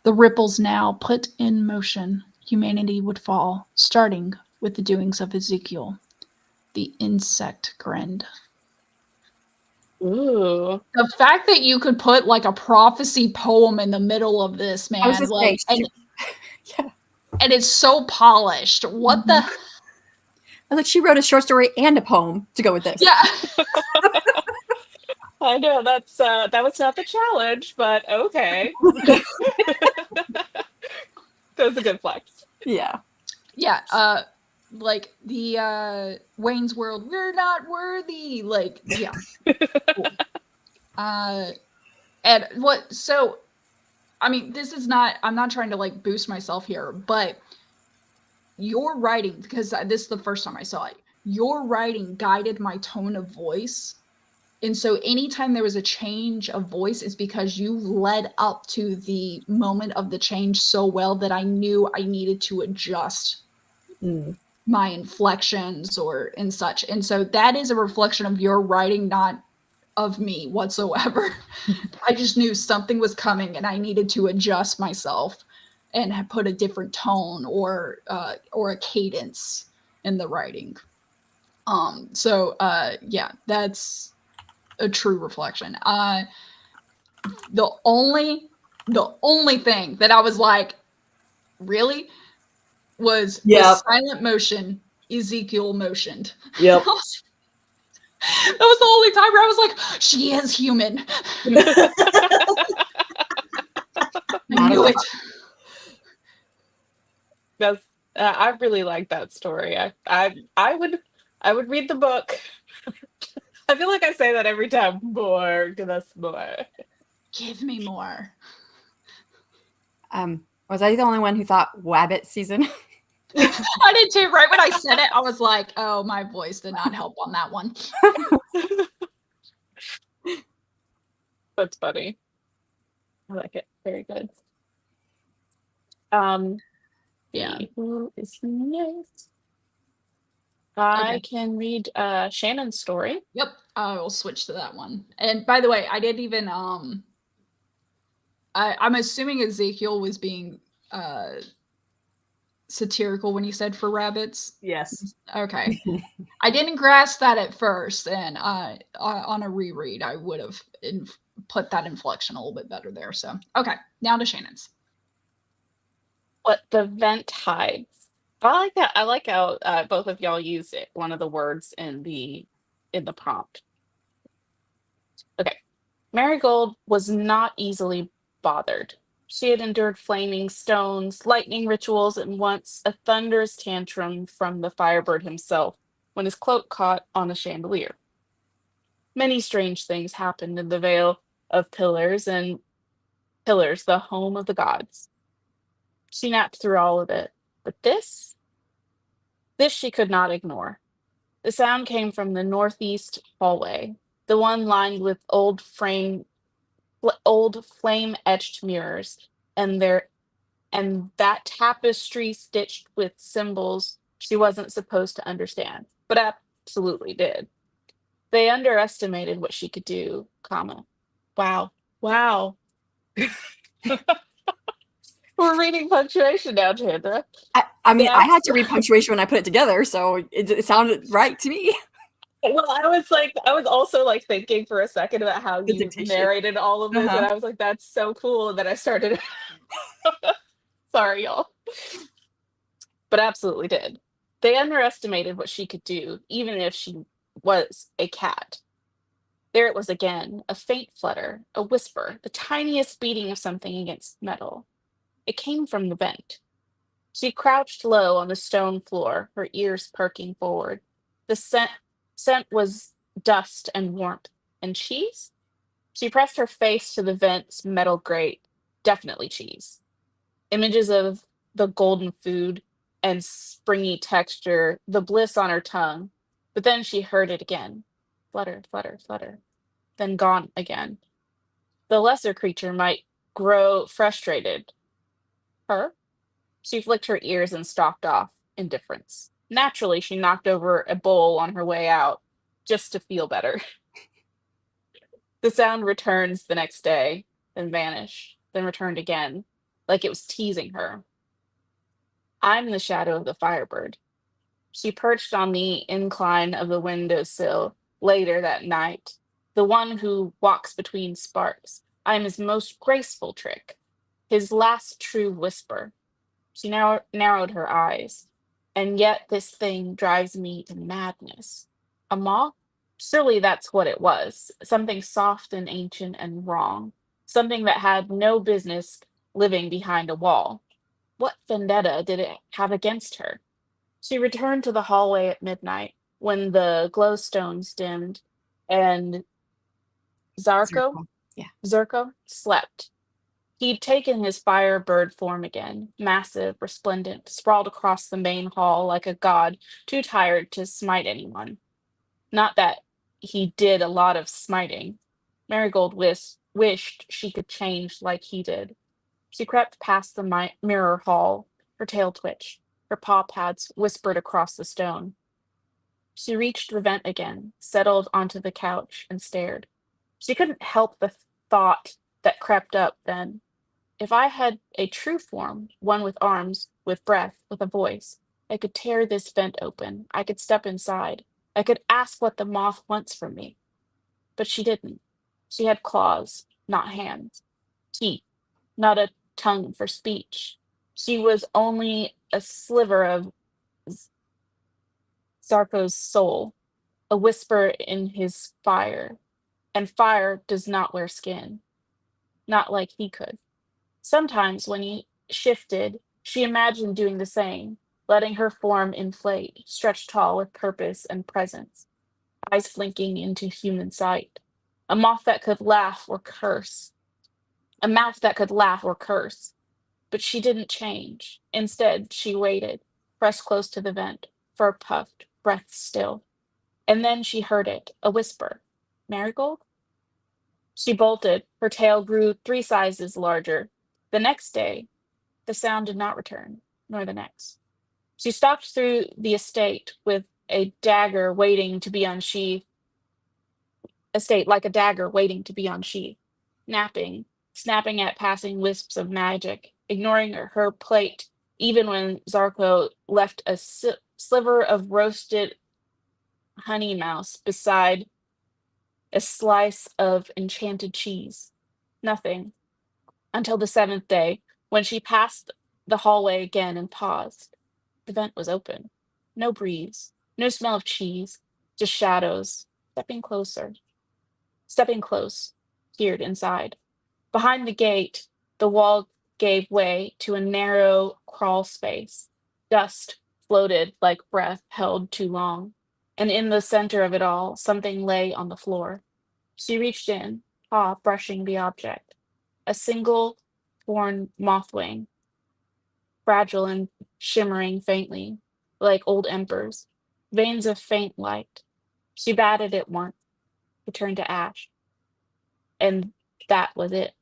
Speaker 2: The ripples now put in motion, humanity would fall, starting with the doings of Ezekiel. The insect grinned.
Speaker 1: Ooh.
Speaker 2: The fact that you could put like a prophecy poem in the middle of this, man,
Speaker 3: I was just
Speaker 2: like,
Speaker 3: saying, yeah.
Speaker 2: and it's so polished. What the?
Speaker 3: Like she wrote a short story and a poem to go with this.
Speaker 2: Yeah.
Speaker 1: I know that was not the challenge, but okay. That was a good flex.
Speaker 3: Yeah.
Speaker 2: Yeah. Like the Wayne's World, we're not worthy. Like, yeah. Cool. And what? So, I mean, this is not. I'm not trying to like boost myself here, but your writing, because this is the first time I saw it. Your writing guided my tone of voice. And so anytime there was a change of voice, it's because you led up to the moment of the change so well that I knew I needed to adjust my inflections or and such. And so that is a reflection of your writing, not of me whatsoever. I just knew something was coming and I needed to adjust myself and put a different tone or a cadence in the writing. Yeah, that's a true reflection. The only thing that I was like, really, was the silent motion Ezekiel motioned.
Speaker 4: Yep.
Speaker 2: That was the only time where I was like, she is human. I knew it.
Speaker 1: That's I really like that story. I would read the book. I feel like I say that every time. More, give us more.
Speaker 2: Give me more.
Speaker 3: Was I the only one who thought Wabbit season?
Speaker 2: I did too. Right when I said it, I was like, oh, my voice did not help on that one.
Speaker 1: That's funny. I like it. Very good.
Speaker 2: Yeah.
Speaker 1: Who is next? I can read Shannon's story.
Speaker 2: Yep. I will switch to that one. And by the way, I didn't even I'm assuming Ezekiel was being satirical when he said for rabbits.
Speaker 4: Yes.
Speaker 2: Okay. I didn't grasp that at first, and on a reread, I would have put that inflection a little bit better there. So, okay, now to Shannon's.
Speaker 1: What the vent hides. I like that. I like how both of y'all used it. One of the words in the prompt. Okay, Marigold was not easily bothered. She had endured flaming stones, lightning rituals, and once a thunderous tantrum from the Firebird himself when his cloak caught on a chandelier. Many strange things happened in the Vale of Pillars, the home of the gods. She napped through all of it, but this she could not ignore. The sound came from the northeast hallway, the one lined with old flame-etched mirrors, and that tapestry stitched with symbols she wasn't supposed to understand, but absolutely did. They underestimated what she could do, comma. Wow. We're reading punctuation now, Chandra.
Speaker 3: I mean, I had to read punctuation when I put it together, so it sounded right to me.
Speaker 1: Well, I was also like thinking for a second about how
Speaker 3: The
Speaker 1: you
Speaker 3: dictation.
Speaker 1: narrated all of this,
Speaker 3: Uh-huh.
Speaker 1: and I was like, that's so cool. And then I started. Sorry, y'all. But absolutely did. They underestimated what she could do, even if she was a cat. There it was again, a faint flutter, a whisper, the tiniest beating of something against metal. It came from the vent. She crouched low on the stone floor, her ears perking forward. The scent was dust and warmth. And cheese? She pressed her face to the vent's metal grate. Definitely cheese. Images of the golden food and springy texture, the bliss on her tongue. But then she heard it again. Flutter, flutter, flutter. Then gone again. The lesser creature might grow frustrated. Her? She flicked her ears and stalked off, indifference. Naturally, she knocked over a bowl on her way out, just to feel better. The sound returns the next day, then vanished, then returned again, like it was teasing her. I'm the shadow of the Firebird. She perched on the incline of the windowsill later that night, the one who walks between sparks. I am his most graceful trick, his last true whisper. She now narrowed her eyes. And yet this thing drives me to madness. A moth? Surely that's what it was. Something soft and ancient and wrong. Something that had no business living behind a wall. What vendetta did it have against her? She returned to the hallway at midnight when the glowstones dimmed and Zarko slept. He'd taken his firebird form again, massive, resplendent, sprawled across the main hall like a god too tired to smite anyone. Not that he did a lot of smiting. Marigold wished she could change like he did. She crept past the mirror hall, her tail twitched. Her paw pads whispered across the stone. She reached the vent again, settled onto the couch, and stared. She couldn't help the thought that crept up then. If I had a true form, one with arms, with breath, with a voice, I could tear this vent open. I could step inside. I could ask what the moth wants from me. But she didn't. She had claws, not hands. Teeth, not a tongue for speech. She was only a sliver of Zarko's soul, a whisper in his fire. And fire does not wear skin, not like he could. Sometimes when he shifted, she imagined doing the same, letting her form inflate, stretch tall with purpose and presence, eyes blinking into human sight. A moth that could laugh or curse, a mouth that could laugh or curse. But she didn't change. Instead, she waited, pressed close to the vent, fur puffed, breath still. And then she heard it, a whisper. Marigold? She bolted. Her tail grew 3 sizes larger. The next day, the sound did not return, nor the next. She stalked through the estate with a dagger waiting to be unsheathed. Estate like a dagger waiting to be unsheathed. Napping, snapping at passing wisps of magic, ignoring her plate, even when Zarko left a sliver of roasted honey mouse beside a slice of enchanted cheese. Nothing. Until the 7th day, when she passed the hallway again and paused. The vent was open. No breeze, no smell of cheese, just shadows. Stepping close, peered inside. Behind the gate, the wall gave way to a narrow crawl space. Dust floated like breath held too long. And in the center of it all, something lay on the floor. She reached in, paw brushing the object. A single torn mothwing, fragile and shimmering faintly, like old embers, veins of faint light. She batted it once, it turned to ash. And that was it.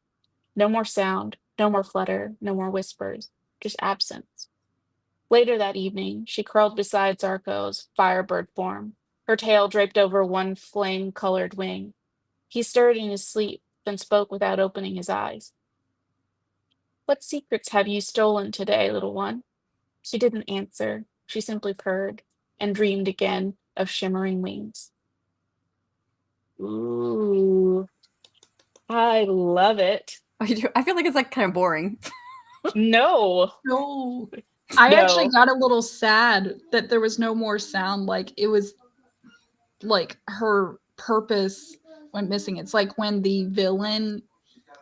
Speaker 1: No more sound, no more flutter, no more whispers, just absence. Later that evening, she curled beside Zarko's firebird form, her tail draped over one flame-colored wing. He stirred in his sleep, then spoke without opening his eyes. What secrets have you stolen today, little one? She didn't answer. She simply purred and dreamed again of shimmering wings. Ooh, I love it.
Speaker 3: I feel like it's like kind of boring.
Speaker 1: No,
Speaker 2: No. I
Speaker 1: No.
Speaker 2: actually got a little sad that there was no more sound. Like it was like her purpose went missing. It's like when the villain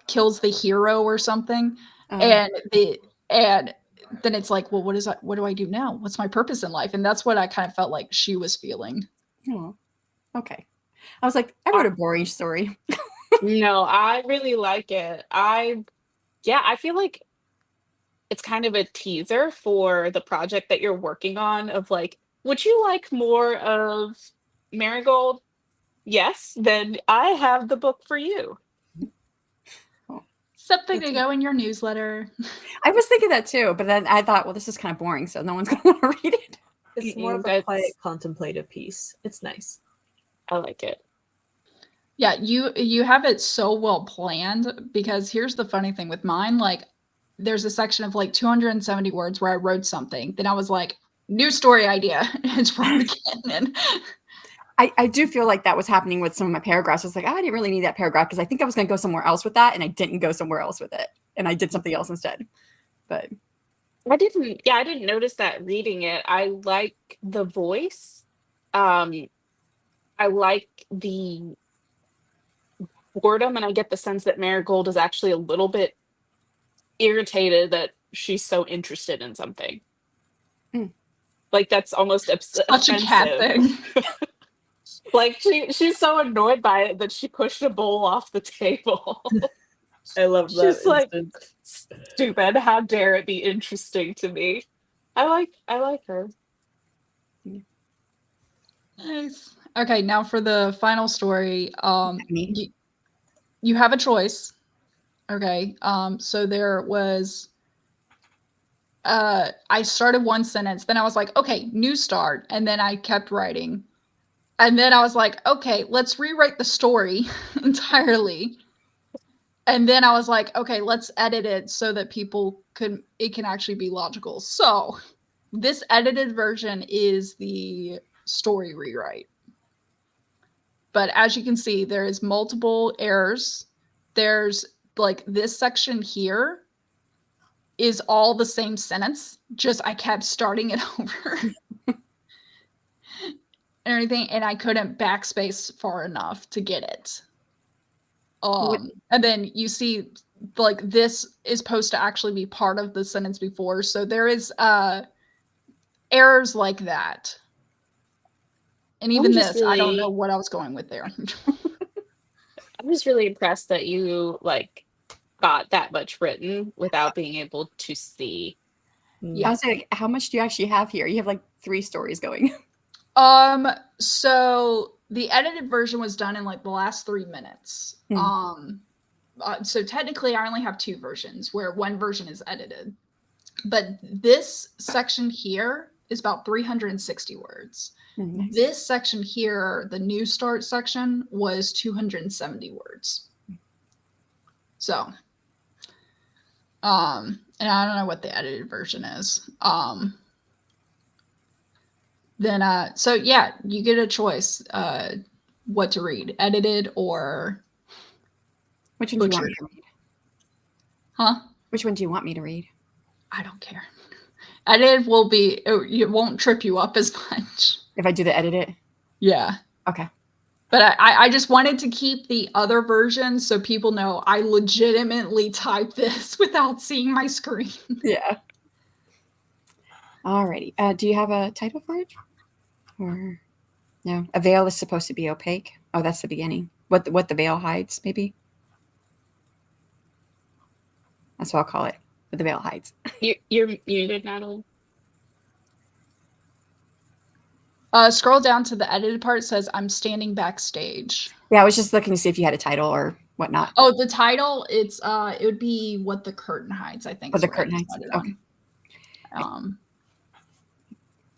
Speaker 2: kills the hero or something, and then it's like, well, what do I do now? What's my purpose in life? And that's what I kind of felt like she was feeling.
Speaker 3: Oh, okay. I was like, I wrote a boring story.
Speaker 1: No, I really like it. I feel like it's kind of a teaser for the project that you're working on of like, would you like more of Marigold? Yes, then I have the book for you.
Speaker 2: Something to go in your newsletter.
Speaker 3: I was thinking that too, but then I thought, well, this is kind of boring, so no one's going to want to read it.
Speaker 4: It's more of a
Speaker 1: That's-
Speaker 4: quiet, contemplative piece. It's nice.
Speaker 1: I like it.
Speaker 2: Yeah, you have it so well planned, because here's the funny thing with mine, like there's a section of like 270 words where I wrote something. Then I was like, new story idea. It's wrong again. And
Speaker 3: I do feel like that was happening with some of my paragraphs. I was like, I didn't really need that paragraph because I think I was going to go somewhere else with that, and I didn't go somewhere else with it, and I did something else instead. But
Speaker 1: I didn't notice that reading it. I like the voice. I like the boredom, and I get the sense that Marigold is actually a little bit irritated that she's so interested in something.
Speaker 3: Mm.
Speaker 1: Like that's almost
Speaker 2: such a cat
Speaker 1: offensive.
Speaker 2: thing.
Speaker 1: Like she's so annoyed by it that she pushed a bowl off the table.
Speaker 4: I love that.
Speaker 1: She's like,
Speaker 4: instance.
Speaker 1: stupid. How dare it be interesting to me? I like her.
Speaker 2: Nice. Okay, now for the final story.
Speaker 3: Me.
Speaker 2: You have a choice. Okay. So there was I started one sentence, then I was like, okay, new start. And then I kept writing. And then I was like, okay, let's rewrite the story entirely. And then I was like, okay, let's edit it so that it can actually be logical. So this edited version is the story rewrite. But as you can see, there is multiple errors. There's like this section here is all the same sentence, just I kept starting it over and everything, and I couldn't backspace far enough to get it. And then you see like this is supposed to actually be part of the sentence before, so there is errors like that. And even this, I don't know what I was going with there.
Speaker 1: I'm just really impressed that you like got that much written without being able to see.
Speaker 3: I was like, how much do you actually have here? You have like 3 stories going.
Speaker 2: So the edited version was done in like the last 3 minutes. So technically I only have 2 versions where one version is edited. But this section here is about 360 words. Nice. This section here, the new start section, was 270 words. So, and I don't know what the edited version is. So yeah, you get a choice, what to read, edited or
Speaker 3: which one do you want me to read?
Speaker 2: Huh?
Speaker 3: Which one do you want me to read?
Speaker 2: I don't care. Edited will be, it won't trip you up as much.
Speaker 3: If I do the edit it?
Speaker 2: Yeah.
Speaker 3: Okay.
Speaker 2: But I just wanted to keep the other version so people know I legitimately type this without seeing my screen.
Speaker 3: Yeah. Alrighty. Do you have a title for it? Or no? A veil is supposed to be opaque. Oh, that's the beginning. What the veil hides, maybe? That's what I'll call it. What the veil hides.
Speaker 1: You're muted, Natalie.
Speaker 2: Scroll down to the edited part. It says, I'm standing backstage.
Speaker 3: Yeah, I was just looking to see if you had a title or whatnot.
Speaker 2: Oh, the title, it would be What the Curtain Hides, I think.
Speaker 3: What the Curtain Hides. Okay.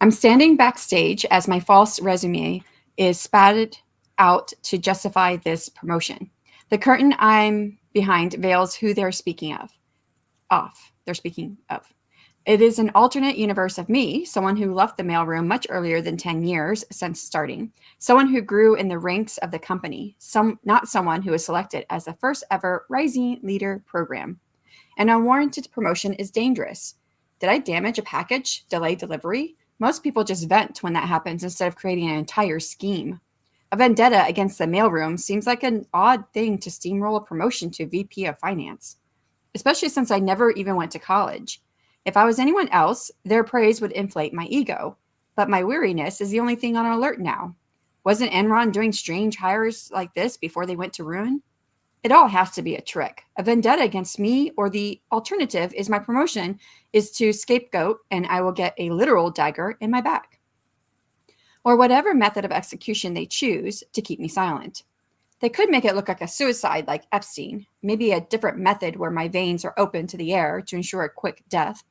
Speaker 2: I'm
Speaker 3: standing backstage as my false resume is spatted out to justify this promotion. The curtain I'm behind veils who they're speaking of. It is an alternate universe of me, someone who left the mailroom much earlier than 10 years since starting, someone who grew in the ranks of the company, not someone who was selected as the first ever Rising Leader program. An unwarranted promotion is dangerous. Did I damage a package? Delay delivery? Most people just vent when that happens instead of creating an entire scheme. A vendetta against the mailroom seems like an odd thing to steamroll a promotion to VP of Finance, especially since I never even went to college. If I was anyone else, their praise would inflate my ego. But my weariness is the only thing on alert now. Wasn't Enron doing strange hires like this before they went to ruin? It all has to be a trick. A vendetta against me, or the alternative is my promotion is to scapegoat and I will get a literal dagger in my back. Or whatever method of execution they choose to keep me silent. They could make it look like a suicide like Epstein, maybe a different method where my veins are open to the air to ensure a quick death.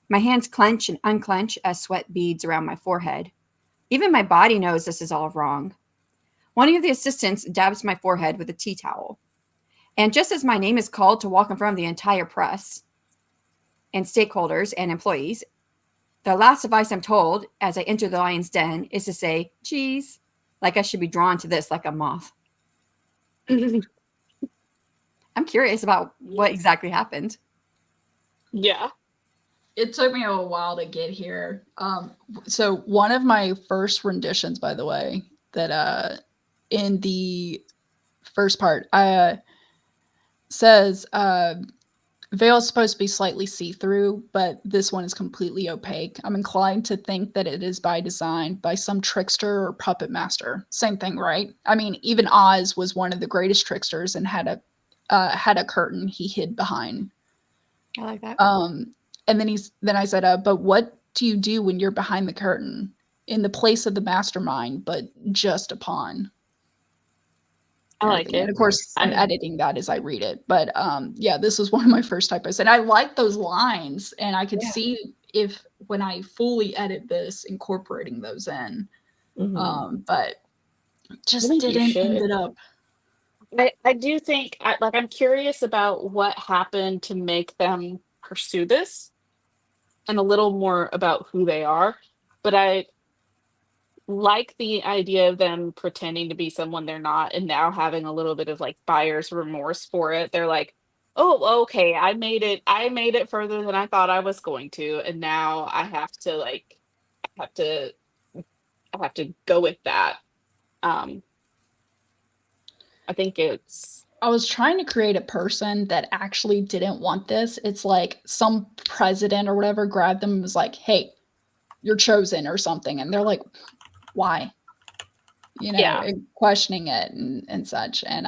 Speaker 3: My hands clench and unclench as sweat beads around my forehead. Even my body knows this is all wrong. One of the assistants dabs my forehead with a tea towel. And just as my name is called to walk in front of the entire press and stakeholders and employees, the last advice I'm told as I enter the lion's den is to say, geez, like I should be drawn to this like a moth. I'm curious about what exactly happened.
Speaker 1: Yeah.
Speaker 2: It took me a while to get here. So one of my first renditions, by the way, that in the first part, says veil is supposed to be slightly see-through, but this one is completely opaque. I'm inclined to think that it is by design by some trickster or puppet master. Same thing, right? I mean, even Oz was one of the greatest tricksters and had a curtain he hid behind.
Speaker 3: I like that.
Speaker 2: And then I said, but what do you do when you're behind the curtain in the place of the mastermind, but just a pawn?
Speaker 1: I like it.
Speaker 2: And of course, I'm editing that as I read it. But yeah, this was one of my first typos. And I like those lines. And I could see if when I fully edit this, incorporating those in. But just
Speaker 1: think you
Speaker 2: didn't end
Speaker 1: should.
Speaker 2: it up.
Speaker 1: I do think I'm curious about what happened to make them pursue this and a little more about who they are. But I like the idea of them pretending to be someone they're not and now having a little bit of like buyer's remorse for it. They're like, oh, okay, I made it further than I thought I was going to, and now I have to I have to go with that. Um, I think it's
Speaker 2: I was trying to create a person that actually didn't want this. It's like some president or whatever grabbed them and was like, hey, you're chosen or something. And they're like, why?
Speaker 1: yeah.
Speaker 2: And questioning it and such. And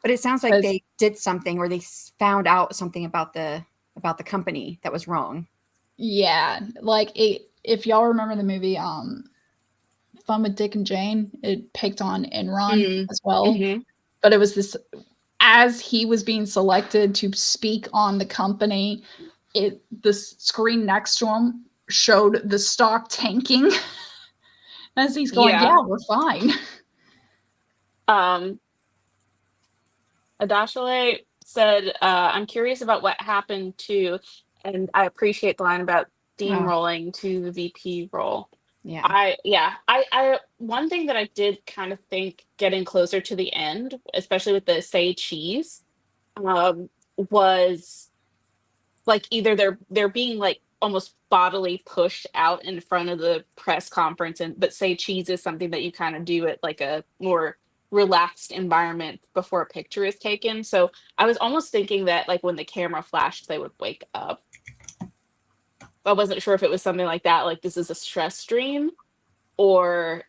Speaker 3: But it sounds like
Speaker 2: 'cause-
Speaker 3: they did something, or they found out something about the company that was wrong.
Speaker 2: yeah, like if y'all remember the movie Fun with Dick and Jane, it picked on Enron as well.
Speaker 1: Mhm.
Speaker 2: But it was this, as he was being selected to speak on the company, the screen next to him showed the stock tanking as he's going, yeah, we're fine.
Speaker 1: Adashale said, I'm curious about what happened to, and I appreciate the line about steamrolling to the VP role.
Speaker 3: Yeah.
Speaker 1: I one thing that I did kind of think getting closer to the end, especially with the say cheese, was like either they're being like almost bodily pushed out in front of the press conference, but say cheese is something that you kind of do at like a more relaxed environment before a picture is taken. So I was almost thinking that like when the camera flashed, they would wake up. I wasn't sure if it was something like that, like this is a stress stream, or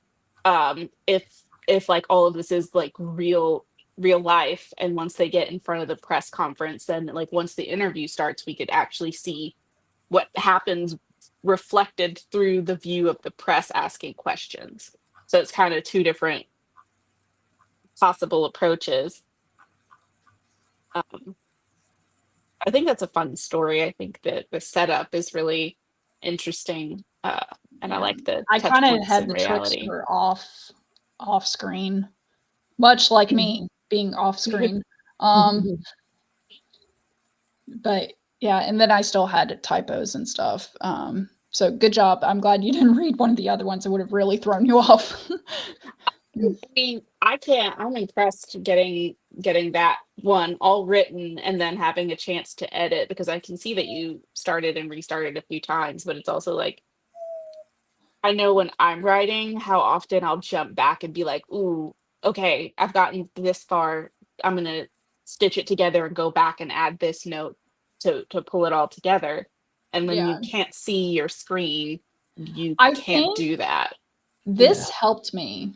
Speaker 1: if like all of this is like real life, and once they get in front of the press conference, then like once the interview starts, we could actually see what happens reflected through the view of the press asking questions. So it's kind of two different possible approaches. I think that's a fun story. I think that the setup is really interesting, and I like the
Speaker 2: I
Speaker 1: touch
Speaker 2: kind of
Speaker 1: points
Speaker 2: had
Speaker 1: in
Speaker 2: the
Speaker 1: reality.
Speaker 2: trickster off screen, much like me being off screen. But yeah, and then I still had typos and stuff. So good job. I'm glad you didn't read one of the other ones. It would have really thrown you off.
Speaker 1: I mean, I'm impressed getting that one all written and then having a chance to edit, because I can see that you started and restarted a few times, but it's also like I know when I'm writing how often I'll jump back and be like, ooh, okay, I've gotten this far. I'm gonna stitch it together and go back and add this note to pull it all together. And when you can't see your screen, you
Speaker 2: I
Speaker 1: can't
Speaker 2: think
Speaker 1: do that.
Speaker 2: this helped me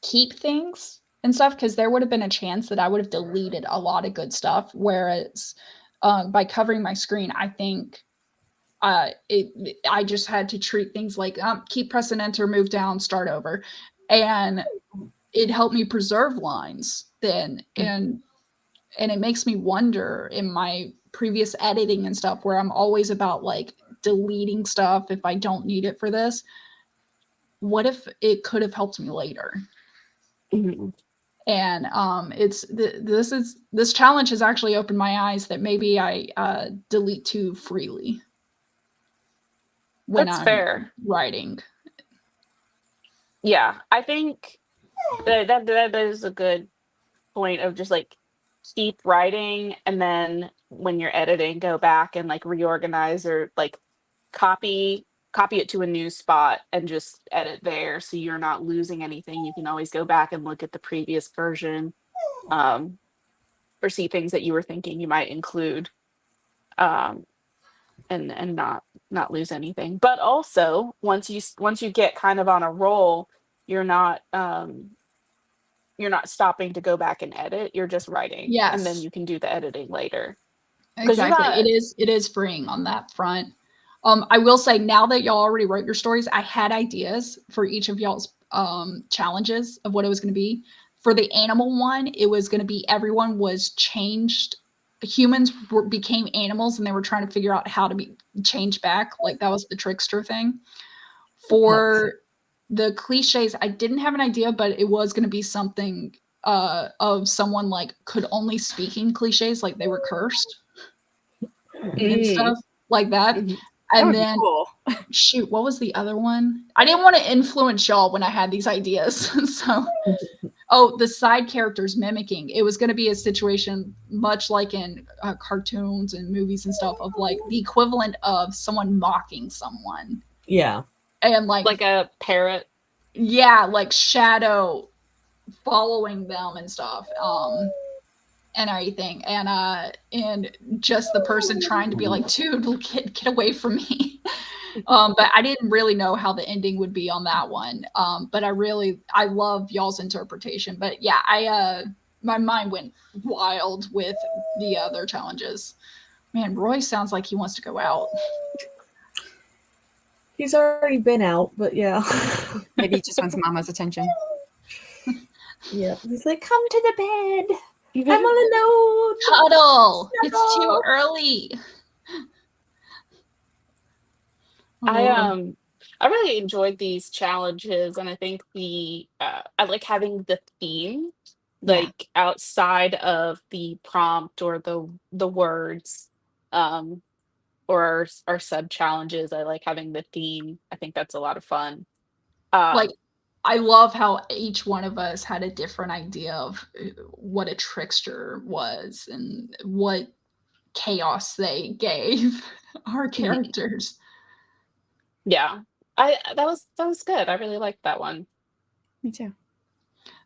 Speaker 2: keep things and stuff, because there would have been a chance that I would have deleted a lot of good stuff. Whereas by covering my screen, I think I just had to treat things like keep pressing enter, move down, start over, and it helped me preserve lines then. And it makes me wonder in my previous editing and stuff, where I'm always about like deleting stuff if I don't need it for this, what if it could have helped me later?
Speaker 1: Mhm.
Speaker 2: And this challenge has actually opened my eyes that maybe I delete too freely when
Speaker 1: That's
Speaker 2: I'm
Speaker 1: fair.
Speaker 2: writing.
Speaker 1: Yeah, I think that is a good point of just like keep writing, and then when you're editing, go back and like reorganize, or like copy it to a new spot and just edit there, so you're not losing anything. You can always go back and look at the previous version, or see things that you were thinking you might include, and not lose anything. But also once you get kind of on a roll, you're not stopping to go back and edit. You're just writing, and then
Speaker 2: Yes,
Speaker 1: you can do the editing later.
Speaker 2: exactly. It is freeing on that front. I will say, now that y'all already wrote your stories, I had ideas for each of y'all's challenges of what it was going to be. For the animal one, it was going to be everyone was changed. Humans became animals, and they were trying to figure out how to change back. Like that was the trickster thing. For the cliches, I didn't have an idea, but it was going to be something of someone like could only speak in cliches, like they were cursed and stuff like that.
Speaker 3: That
Speaker 2: And
Speaker 3: would be
Speaker 2: then
Speaker 3: cool.
Speaker 2: shoot, what was the other one? I didn't want to influence y'all when I had these ideas. So, the side characters mimicking. It was going to be a situation much like in cartoons and movies and stuff of like the equivalent of someone mocking someone.
Speaker 4: Yeah.
Speaker 2: And like
Speaker 1: a parrot.
Speaker 2: Yeah, like shadow following them and stuff. And everything. And just the person trying to be like, dude, get away from me. But I didn't really know how the ending would be on that one. But I love y'all's interpretation. But yeah, my mind went wild with the other challenges. Man, Roy sounds like he wants to go out.
Speaker 4: He's already been out, but yeah.
Speaker 3: Maybe he just wants mama's attention.
Speaker 4: Yeah. He's like, come to the bed. I'm all alone.
Speaker 2: Huddle. It's too early.
Speaker 1: I really enjoyed these challenges, and I think I like having the theme, like outside of the prompt or the words, or our sub challenges. I like having the theme. I think that's a lot of fun.
Speaker 2: Like, I love how each one of us had a different idea of what a trickster was and what chaos they gave our characters.
Speaker 1: Yeah, that was good. I really liked that one.
Speaker 3: Me too.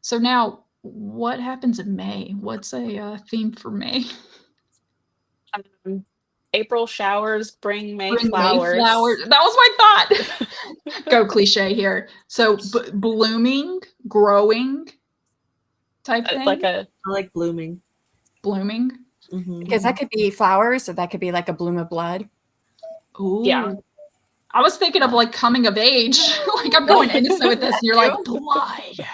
Speaker 2: So now, what happens in May? What's a theme for May?
Speaker 1: April showers bring May
Speaker 2: Bring
Speaker 1: flowers.
Speaker 2: May flowers. That was my thought. Go cliche here. So blooming, growing type thing.
Speaker 4: I like blooming.
Speaker 2: Blooming.
Speaker 4: Mm-hmm.
Speaker 3: Because that could be flowers, or that could be like a bloom of blood.
Speaker 2: Ooh.
Speaker 1: Yeah.
Speaker 2: I was thinking of like coming of age. Like I'm going innocent with this, and you're like blood.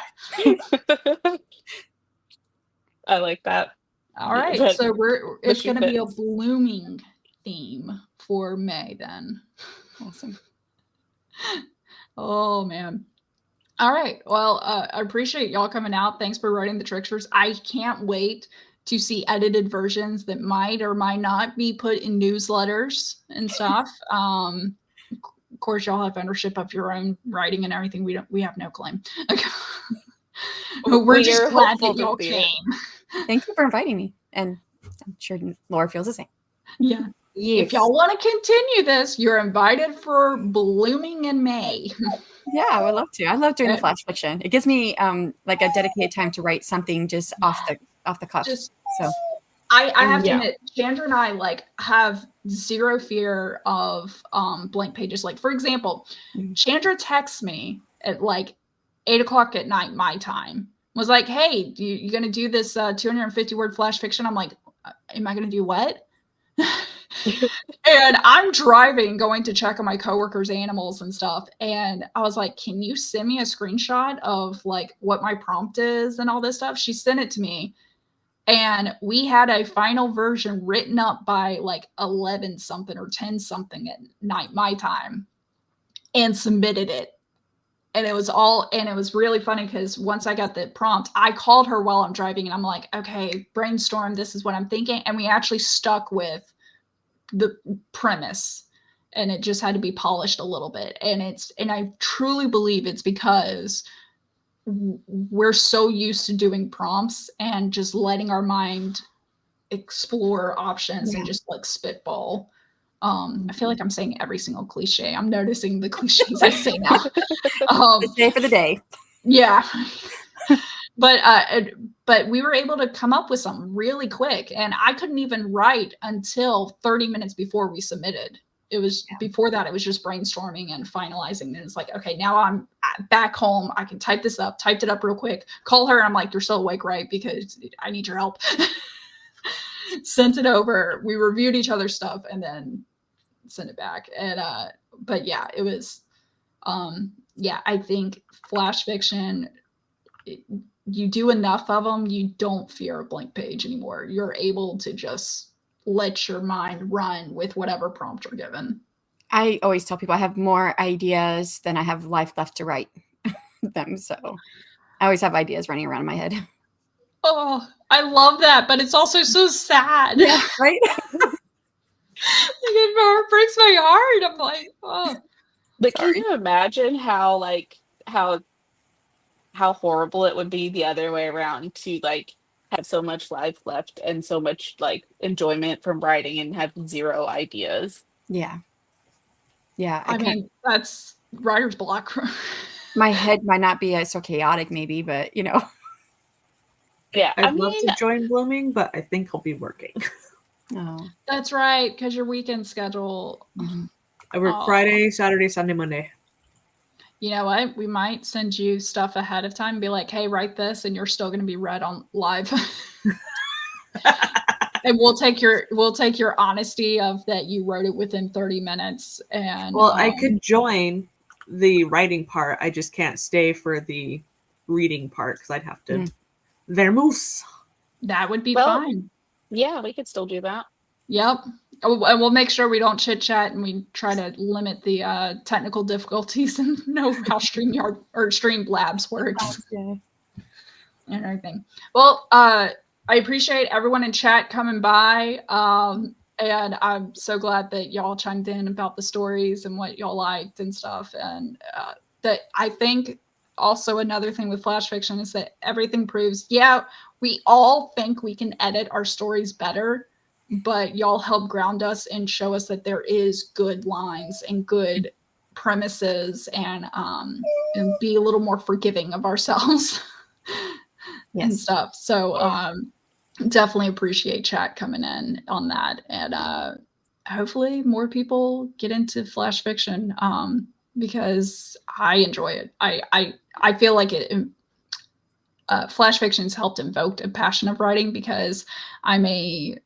Speaker 1: I like that.
Speaker 2: All right,
Speaker 1: But
Speaker 2: so it's going to be a
Speaker 1: fits.
Speaker 2: blooming theme for May then.
Speaker 3: Awesome.
Speaker 2: Oh man. All right. Well, I appreciate y'all coming out. Thanks for writing the Tricksters. I can't wait to see edited versions that might or might not be put in newsletters and stuff. Of course, y'all have ownership of your own writing and everything. We have no claim. We're just
Speaker 1: are
Speaker 2: glad
Speaker 1: hopeful
Speaker 2: that y'all
Speaker 1: that the-
Speaker 2: came.
Speaker 3: Thank you for inviting me. And I'm sure Laura feels the same.
Speaker 2: Yeah.
Speaker 3: Yes.
Speaker 2: If y'all want to continue this, you're invited for blooming in May.
Speaker 3: Yeah, I would love to. I love doing the flash fiction. It gives me like a dedicated time to write something just off the cuff. So
Speaker 2: I have to admit, Chandra and I like have zero fear of blank pages. Like for example, Chandra texts me at like 8:00 at night my time. Was like, hey, you gonna do this 250 word flash fiction? I'm like, am I gonna do what? And I'm driving, going to check on my coworkers' animals and stuff. And I was like, can you send me a screenshot of like what my prompt is and all this stuff? She sent it to me. And we had a final version written up by like 11 something or 10 something at night, my time, and submitted it. And it was really funny because once I got the prompt, I called her while I'm driving and I'm like, okay, brainstorm, this is what I'm thinking. And we actually stuck with the premise, and it just had to be polished a little bit. And I truly believe it's because we're so used to doing prompts and just letting our mind explore options and just like spitball. I feel like I'm saying every single cliche. I'm noticing the cliches I say now.
Speaker 3: the day for the day.
Speaker 2: Yeah. But we were able to come up with something really quick, and I couldn't even write until 30 minutes before we submitted. It was before that, it was just brainstorming and finalizing. And it's like, okay, now I'm back home. I can type this up, typed it up real quick, call her. I'm like, you're still awake, right? Because I need your help. Sent it over. We reviewed each other's stuff and then sent it back. And, but yeah, it was, I think flash fiction, you do enough of them, you don't fear a blank page anymore. You're able to just let your mind run with whatever prompt you're given.
Speaker 3: I always tell people I have more ideas than I have life left to write them. So I always have ideas running around in my head.
Speaker 2: Oh, I love that, but it's also so sad.
Speaker 3: Yeah, right?
Speaker 2: It breaks my heart. I'm like, oh.
Speaker 1: But
Speaker 3: Sorry.
Speaker 1: can you imagine how horrible it would be the other way around to like have so much life left and so much like enjoyment from writing and have zero ideas?
Speaker 3: Yeah. Yeah.
Speaker 2: I mean, that's writer's block.
Speaker 3: My head might not be so chaotic, maybe, but
Speaker 1: Yeah,
Speaker 4: I'd love to join Blooming, but I think I'll be working.
Speaker 3: Oh.
Speaker 2: That's right, because your weekend schedule.
Speaker 4: I work Friday, Saturday, Sunday, Monday.
Speaker 2: You know what? We might send you stuff ahead of time and be like, hey, write this, and you're still going to be read on live. And we'll take your honesty of that you wrote it within 30 minutes. And
Speaker 4: well, I could join the writing part. I just can't stay for the reading part because I'd have to vermouth.
Speaker 2: That would be
Speaker 1: Well,
Speaker 2: fine.
Speaker 1: Yeah, we could still do that.
Speaker 2: Yep. And we'll make sure we don't chit chat and we try to limit the technical difficulties and know how StreamYard or Streamlabs works and everything. Well, I appreciate everyone in chat coming by. And I'm so glad that y'all chimed in about the stories and what y'all liked and stuff. And that I think also another thing with flash fiction is that everything proves, we all think we can edit our stories better, but y'all help ground us and show us that there is good lines and good premises and be a little more forgiving of ourselves and stuff. So definitely appreciate chat coming in on that. And hopefully more people get into flash fiction because I enjoy it. I feel like it flash fiction's helped invoke a passion of writing because I've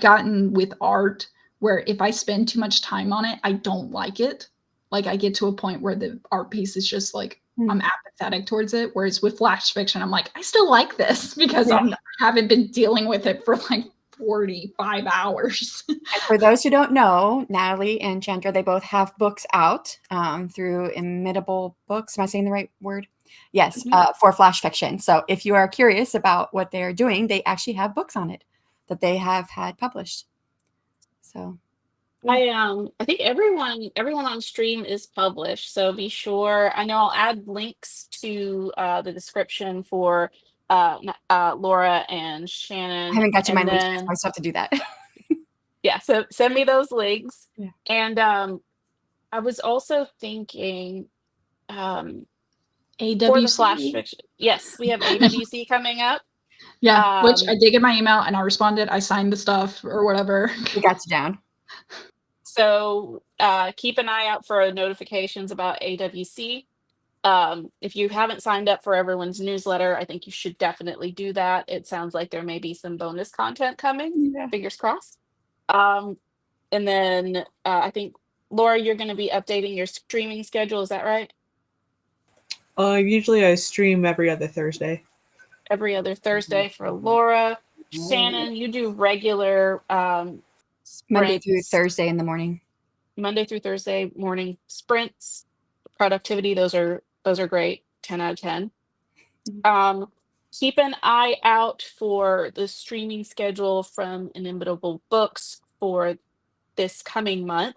Speaker 2: gotten with art where if I spend too much time on it, I don't like it. Like I get to a point where the art piece is just like, I'm apathetic towards it. Whereas with flash fiction, I'm like, I still like this because I haven't been dealing with it for like 45 hours.
Speaker 3: And for those who don't know, Natalie and Chandra, they both have books out through Imitable Books. Am I saying the right word? Yes, for flash fiction. So if you are curious about what they're doing, they actually have books on it that they have had published. So
Speaker 1: I think everyone on stream is published, so be sure. I know I'll add links to the description for Laura and Shannon.
Speaker 3: I haven't got to my links.
Speaker 1: Then,
Speaker 3: I still have to do that.
Speaker 1: yeah, so send me those links.
Speaker 3: Yeah.
Speaker 1: And I was also thinking for the flash
Speaker 2: AWC.
Speaker 1: fiction. Yes, we have AWC coming up.
Speaker 2: Yeah, which I did get my email and I responded. I signed the stuff or whatever.
Speaker 3: We got you down.
Speaker 1: So keep an eye out for notifications about AWC. If you haven't signed up for everyone's newsletter, I think you should definitely do that. It sounds like there may be some bonus content coming.
Speaker 3: Yeah.
Speaker 1: Fingers crossed. And then I think, Laura, you're going to be updating your streaming schedule. Is that right?
Speaker 4: Usually I stream every other Thursday.
Speaker 1: Every other Thursday for Laura. Shannon, you do regular
Speaker 3: Monday through
Speaker 1: sprints.
Speaker 3: Thursday in the morning.
Speaker 1: Monday through Thursday morning sprints. Productivity, those are great. 10 out of 10. Keep an eye out for the streaming schedule from Inimitable Books for this coming month.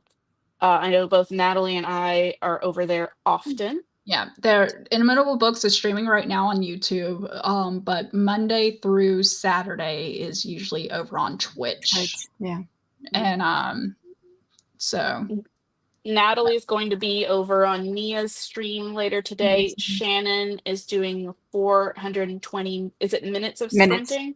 Speaker 1: I know both Natalie and I are over there often.
Speaker 2: Yeah, Inimitable Books is streaming right now on YouTube, but Monday through Saturday is usually over on Twitch.
Speaker 3: Yeah.
Speaker 2: And so
Speaker 1: Natalie's going to be over on Nia's stream later today. Shannon is doing 420, is it minutes of sprinting?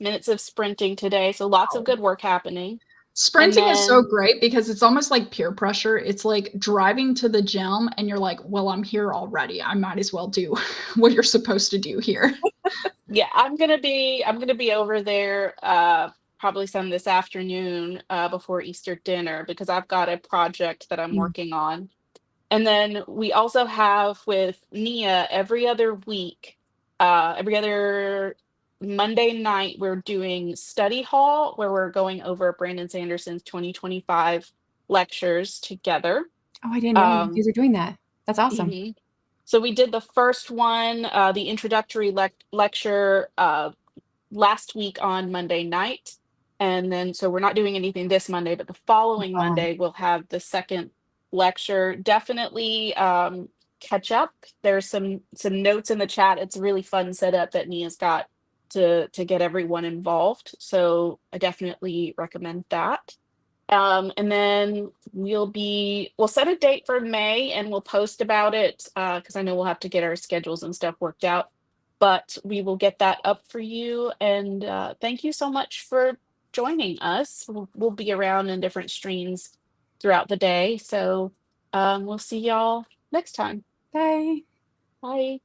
Speaker 1: Minutes of sprinting today. So lots of good work happening.
Speaker 2: Sprinting is so great because it's almost like peer pressure. It's like driving to the gym and you're like, well, I'm here already. I might as well do what you're supposed to do here.
Speaker 1: Yeah, I'm gonna be over there probably some this afternoon before Easter dinner because I've got a project that I'm working on. And then we also have with Nia every other week, every other Monday night, we're doing study hall where we're going over Brandon Sanderson's 2025 lectures together.
Speaker 3: Oh, I didn't know you
Speaker 1: Um,
Speaker 3: guys are doing that. That's awesome.
Speaker 1: mhm. So we did the first one, the introductory lecture last week on Monday night. And then, so we're not doing anything this Monday, but the following Monday, we'll have the second lecture. Definitely catch up. There's some notes in the chat. It's a really fun setup that Nia's got to get everyone involved. So I definitely recommend that. And then we'll set a date for May and we'll post about it because I know we'll have to get our schedules and stuff worked out. But we will get that up for you. And thank you so much for joining us. We'll be around in different streams throughout the day. So we'll see y'all next time.
Speaker 3: Bye.
Speaker 1: Bye.